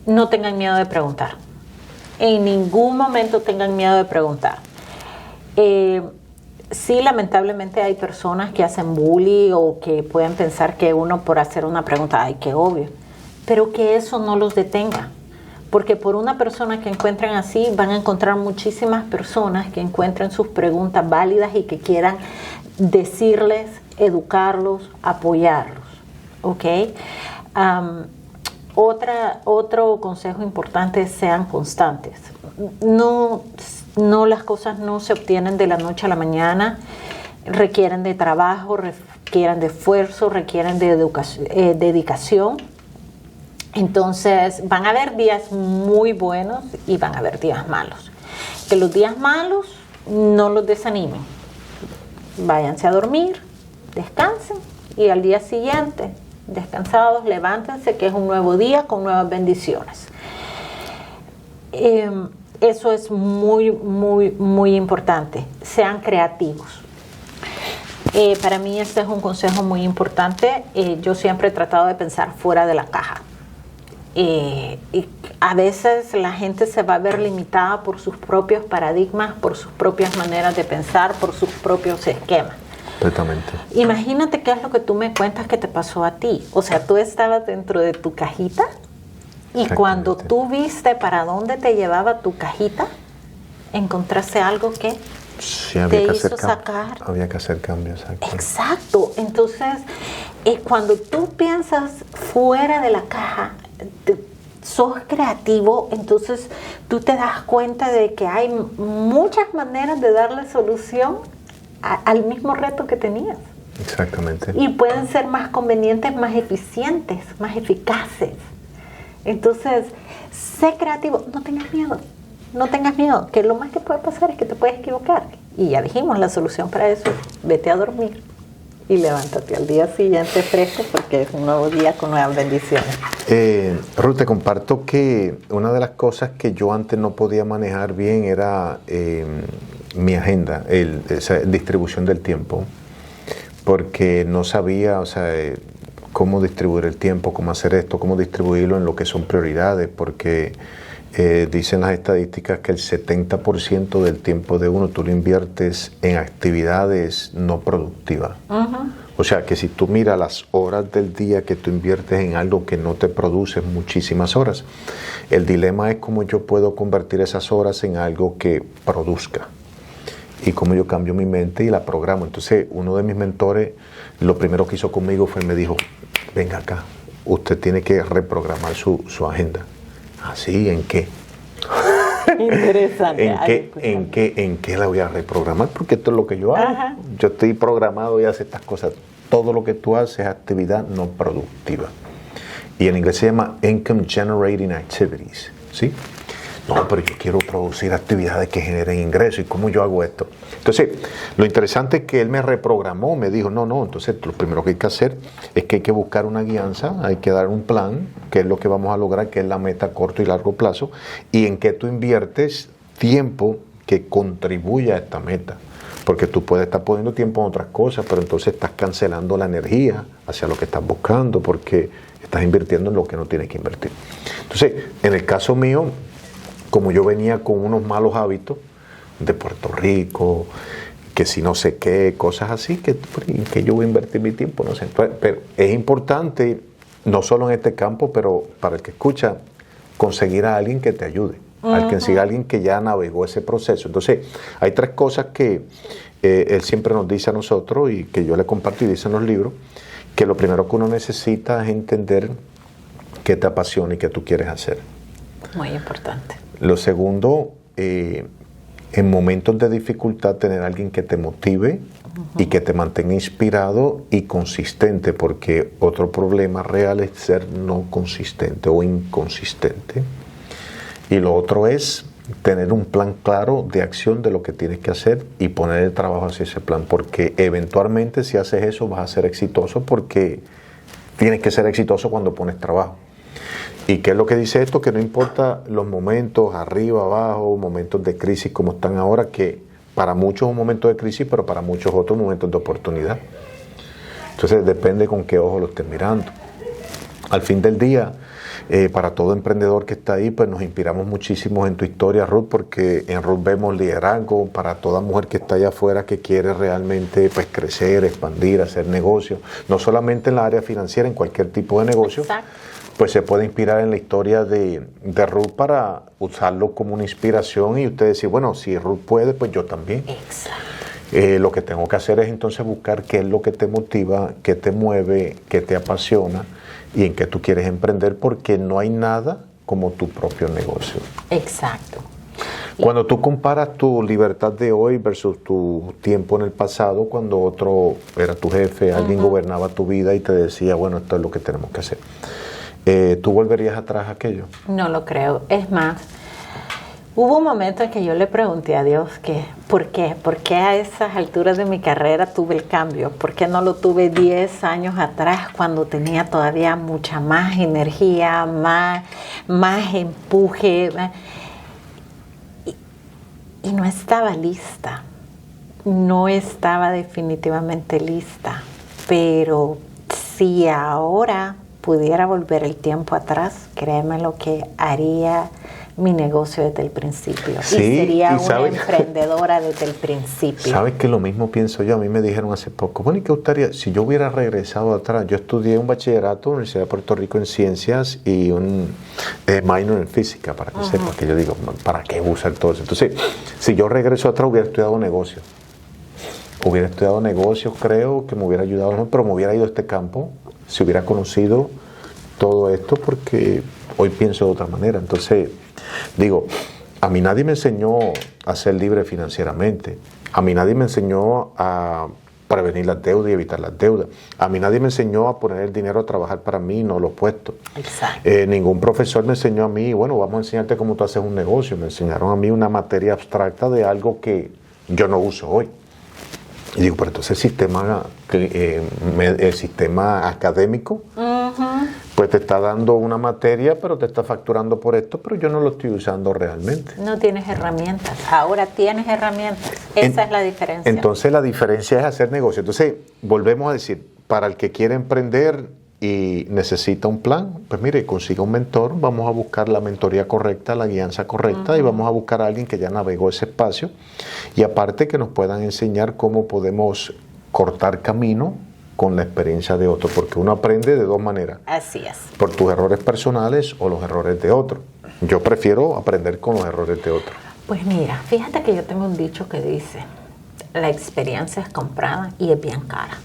no tengan miedo de preguntar. En ningún momento tengan miedo de preguntar. Sí, lamentablemente hay personas que hacen bullying o que pueden pensar que uno por hacer una pregunta, ay, qué obvio, pero que eso no los detenga, porque por una persona que encuentren así van a encontrar muchísimas personas que encuentren sus preguntas válidas y que quieran decirles, educarlos, apoyarlos, ¿ok? Otro consejo importante es sean constantes. No, las cosas no se obtienen de la noche a la mañana, requieren de trabajo, requieren de esfuerzo, requieren de dedicación. Entonces van a haber días muy buenos y van a haber días malos. Que los días malos no los desanimen. Váyanse a dormir, descansen y al día siguiente, descansados, levántense, que es un nuevo día con nuevas bendiciones. Eso es muy, muy, muy importante. Sean creativos. Para mí este es un consejo muy importante. Yo siempre he tratado de pensar fuera de la caja. Y a veces la gente se va a ver limitada por sus propios paradigmas, por sus propias maneras de pensar, por sus propios esquemas. Completamente. Imagínate qué es lo que tú me cuentas que te pasó a ti. O sea, tú estabas dentro de tu cajita y cuando tú viste para dónde te llevaba tu cajita, encontraste algo que sí, había te que hizo sacar. Había que hacer cambios. Exacto. Entonces, cuando tú piensas fuera de la caja, sos creativo, entonces tú te das cuenta de que hay muchas maneras de darle solución al mismo reto que tenías. Exactamente. Y pueden ser más convenientes, más eficientes, más eficaces. Entonces, sé creativo, no tengas miedo, que lo más que puede pasar es que te puedes equivocar. Y ya dijimos, la solución para eso, vete a dormir y levántate al día siguiente fresco porque es un nuevo día con nuevas bendiciones. Ruth, te comparto que una de las cosas que yo antes no podía manejar bien era mi agenda, esa distribución del tiempo, porque no sabía, cómo distribuir el tiempo, cómo hacer esto, cómo distribuirlo en lo que son prioridades, porque Dicen las estadísticas que el 70% del tiempo de uno tú lo inviertes en actividades no productivas. O sea que si tú miras las horas del día que tú inviertes en algo que no te produce muchísimas horas, el dilema es cómo yo puedo convertir esas horas en algo que produzca y cómo yo cambio mi mente y la programo. Entonces uno de mis mentores lo primero que hizo conmigo fue me dijo, venga acá, usted tiene que reprogramar su agenda. ¿Así? ¿En qué? Interesante. ¿En qué la voy a reprogramar? Porque esto es lo que yo hago. Ajá. Yo estoy programado y hacer estas cosas. Todo lo que tú haces es actividad no productiva. Y en inglés se llama Income Generating Activities. ¿Sí? No, pero yo quiero producir actividades que generen ingresos. ¿Y cómo yo hago esto? Entonces, lo interesante es que él me reprogramó, me dijo, no, entonces lo primero que hay que hacer es que hay que buscar una guianza, hay que dar un plan, que es lo que vamos a lograr, que es la meta a corto y largo plazo, y en que tú inviertes tiempo que contribuya a esta meta. Porque tú puedes estar poniendo tiempo en otras cosas, pero entonces estás cancelando la energía hacia lo que estás buscando, porque estás invirtiendo en lo que no tienes que invertir. Entonces, en el caso mío, como yo venía con unos malos hábitos de Puerto Rico, que si no sé qué, cosas así, que yo voy a invertir mi tiempo, no sé. Pero es importante, no solo en este campo, pero para el que escucha, conseguir a alguien que te ayude, conseguir a alguien que ya navegó ese proceso. Entonces, hay 3 cosas que él siempre nos dice a nosotros y que yo le comparto y dice en los libros, que lo primero que uno necesita es entender qué te apasiona y qué tú quieres hacer. Muy importante. Lo segundo, en momentos de dificultad, tener a alguien que te motive y que te mantenga inspirado y consistente, porque otro problema real es ser no consistente o inconsistente. Y lo otro es tener un plan claro de acción de lo que tienes que hacer y poner el trabajo hacia ese plan, porque eventualmente si haces eso vas a ser exitoso, porque tienes que ser exitoso cuando pones trabajo. ¿Y qué es lo que dice esto? Que no importa los momentos, arriba, abajo, momentos de crisis como están ahora, que para muchos es un momento de crisis, pero para muchos otros momentos de oportunidad. Entonces depende con qué ojo lo estés mirando. Al fin del día, para todo emprendedor que está ahí, pues nos inspiramos muchísimo en tu historia, Ruth, porque en Ruth vemos liderazgo para toda mujer que está allá afuera que quiere realmente pues crecer, expandir, hacer negocios, no solamente en la área financiera, en cualquier tipo de negocio. Exacto. Pues se puede inspirar en la historia de Ruth para usarlo como una inspiración y usted decir, bueno, si Ruth puede, pues yo también. Exacto. Lo que tengo que hacer es entonces buscar qué es lo que te motiva, qué te mueve, qué te apasiona y en qué tú quieres emprender, porque no hay nada como tu propio negocio. Exacto. Cuando tú comparas tu libertad de hoy versus tu tiempo en el pasado, cuando otro era tu jefe, alguien gobernaba tu vida y te decía, bueno, esto es lo que tenemos que hacer. ¿Tú volverías atrás a aquello? No lo creo. Es más, hubo un momento en que yo le pregunté a Dios que, ¿por qué? ¿Por qué a esas alturas de mi carrera tuve el cambio? ¿Por qué no lo tuve 10 años atrás cuando tenía todavía mucha más energía, más empuje? Y no estaba lista. No estaba definitivamente lista. Pero si ahora pudiera volver el tiempo atrás, créeme lo que haría mi negocio desde el principio. Sí, y sería una ¿sabes? Emprendedora desde el principio. Sabes que lo mismo pienso yo. A mí me dijeron hace poco, bueno, ¿y qué gustaría? Si yo hubiera regresado atrás, yo estudié un bachillerato en la Universidad de Puerto Rico en ciencias y un minor en física, para que sepa, que yo digo, ¿para qué usar todo eso? Entonces, si yo regreso atrás, hubiera estudiado negocios. Hubiera estudiado negocios, creo que me hubiera ayudado, pero me hubiera ido a este campo si hubiera conocido todo esto, porque hoy pienso de otra manera. Entonces, digo, a mí nadie me enseñó a ser libre financieramente. A mí nadie me enseñó a prevenir las deudas y evitar las deudas. A mí nadie me enseñó a poner el dinero a trabajar para mí, no lo opuesto. Exacto. Ningún profesor me enseñó a mí, bueno, vamos a enseñarte cómo tú haces un negocio. Me enseñaron a mí una materia abstracta de algo que yo no uso hoy. Y digo, pero entonces el sistema académico, pues te está dando una materia, pero te está facturando por esto, pero yo no lo estoy usando realmente. No tienes herramientas. Ahora tienes herramientas. Esa es la diferencia. Entonces la diferencia es hacer negocio. Entonces, volvemos a decir, para el que quiere emprender, y necesita un plan, pues mire, consiga un mentor, vamos a buscar la mentoría correcta, la guianza correcta y vamos a buscar a alguien que ya navegó ese espacio y aparte que nos puedan enseñar cómo podemos cortar camino con la experiencia de otro, porque uno aprende de dos maneras. Así es. Por tus errores personales o los errores de otro. Yo prefiero aprender con los errores de otro. Pues mira, fíjate que yo tengo un dicho que dice, la experiencia es comprada y es bien cara.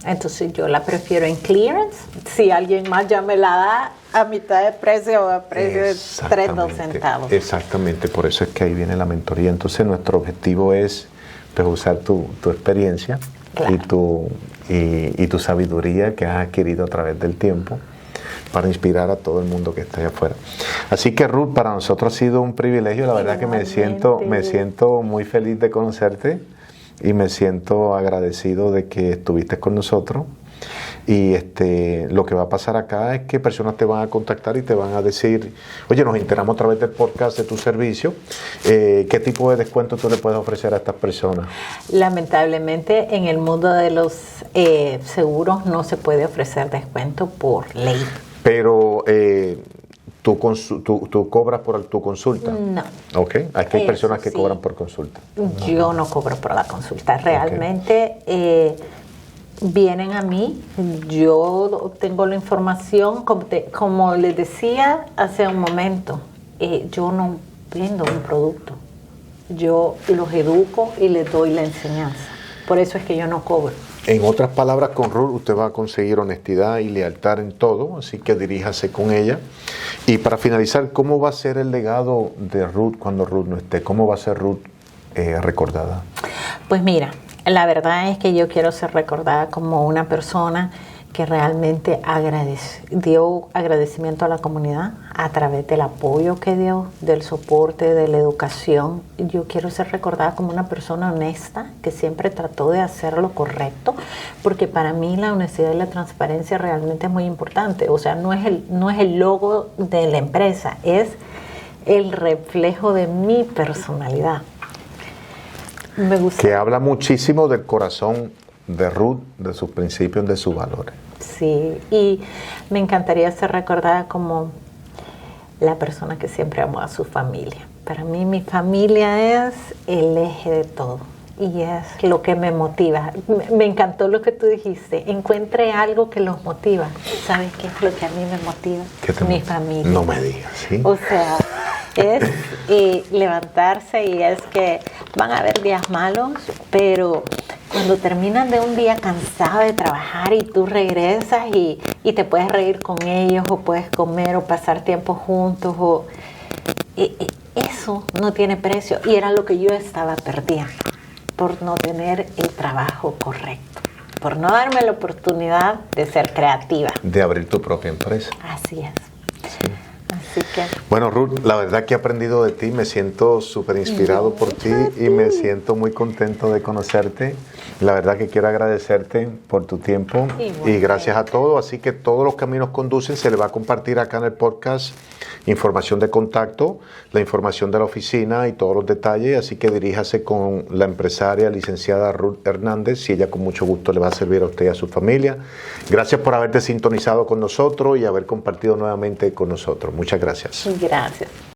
Entonces yo la prefiero en clearance, si alguien más ya me la da a mitad de precio o a precio de 3, 2 centavos. Exactamente, por eso es que ahí viene la mentoría. Entonces nuestro objetivo es pues, usar tu experiencia, claro, y tu sabiduría que has adquirido a través del tiempo para inspirar a todo el mundo que está allá afuera. Así que Ruth, para nosotros ha sido un privilegio, la verdad que me siento muy feliz de conocerte y me siento agradecido de que estuviste con nosotros. Y lo que va a pasar acá es que personas te van a contactar y te van a decir, oye, nos enteramos a través del podcast de tu servicio, ¿qué tipo de descuento tú le puedes ofrecer a estas personas? Lamentablemente en el mundo de los seguros no se puede ofrecer descuento por ley. Pero ¿tú cobras por tu consulta? No. Ok, aquí hay personas que cobran por consulta. Yo no cobro por la consulta, realmente vienen a mí, yo tengo la información, como les decía hace un momento, yo no vendo un producto, yo los educo y les doy la enseñanza, por eso es que yo no cobro. En otras palabras, con Ruth usted va a conseguir honestidad y lealtad en todo, así que diríjase con ella. Y para finalizar, ¿cómo va a ser el legado de Ruth cuando Ruth no esté? ¿Cómo va a ser Ruth recordada? Pues mira, la verdad es que yo quiero ser recordada como una persona que realmente dio agradecimiento a la comunidad a través del apoyo que dio, del soporte, de la educación. Yo quiero ser recordada como una persona honesta que siempre trató de hacer lo correcto, porque para mí la honestidad y la transparencia realmente es muy importante. O sea, no es el logo de la empresa, es el reflejo de mi personalidad. Me gusta. Que habla muchísimo del corazón de Ruth, de sus principios, de sus valores. Sí, y me encantaría ser recordada como la persona que siempre amó a su familia. Para mí mi familia es el eje de todo y es lo que me motiva. Me encantó lo que tú dijiste, encuentre algo que los motiva. ¿Sabes qué es lo que a mí me motiva? Mi familia. No me digas, ¿sí? O sea, es levantarse y es que van a haber días malos, pero cuando terminan de un día cansado de trabajar y tú regresas y te puedes reír con ellos o puedes comer o pasar tiempo juntos, eso no tiene precio y era lo que yo estaba perdiendo por no tener el trabajo correcto, por no darme la oportunidad de ser creativa. De abrir tu propia empresa. Así es. Sí. Así que... Bueno, Ruth, la verdad que he aprendido de ti, me siento súper inspirado por ti y me siento muy contento de conocerte. La verdad que quiero agradecerte por tu tiempo y gracias a todos. Así que todos los caminos conducen, se le va a compartir acá en el podcast información de contacto, la información de la oficina y todos los detalles. Así que diríjase con la empresaria licenciada Ruth Hernández y ella con mucho gusto le va a servir a usted y a su familia. Gracias por haberte sintonizado con nosotros y haber compartido nuevamente con nosotros. Muchas gracias. Gracias.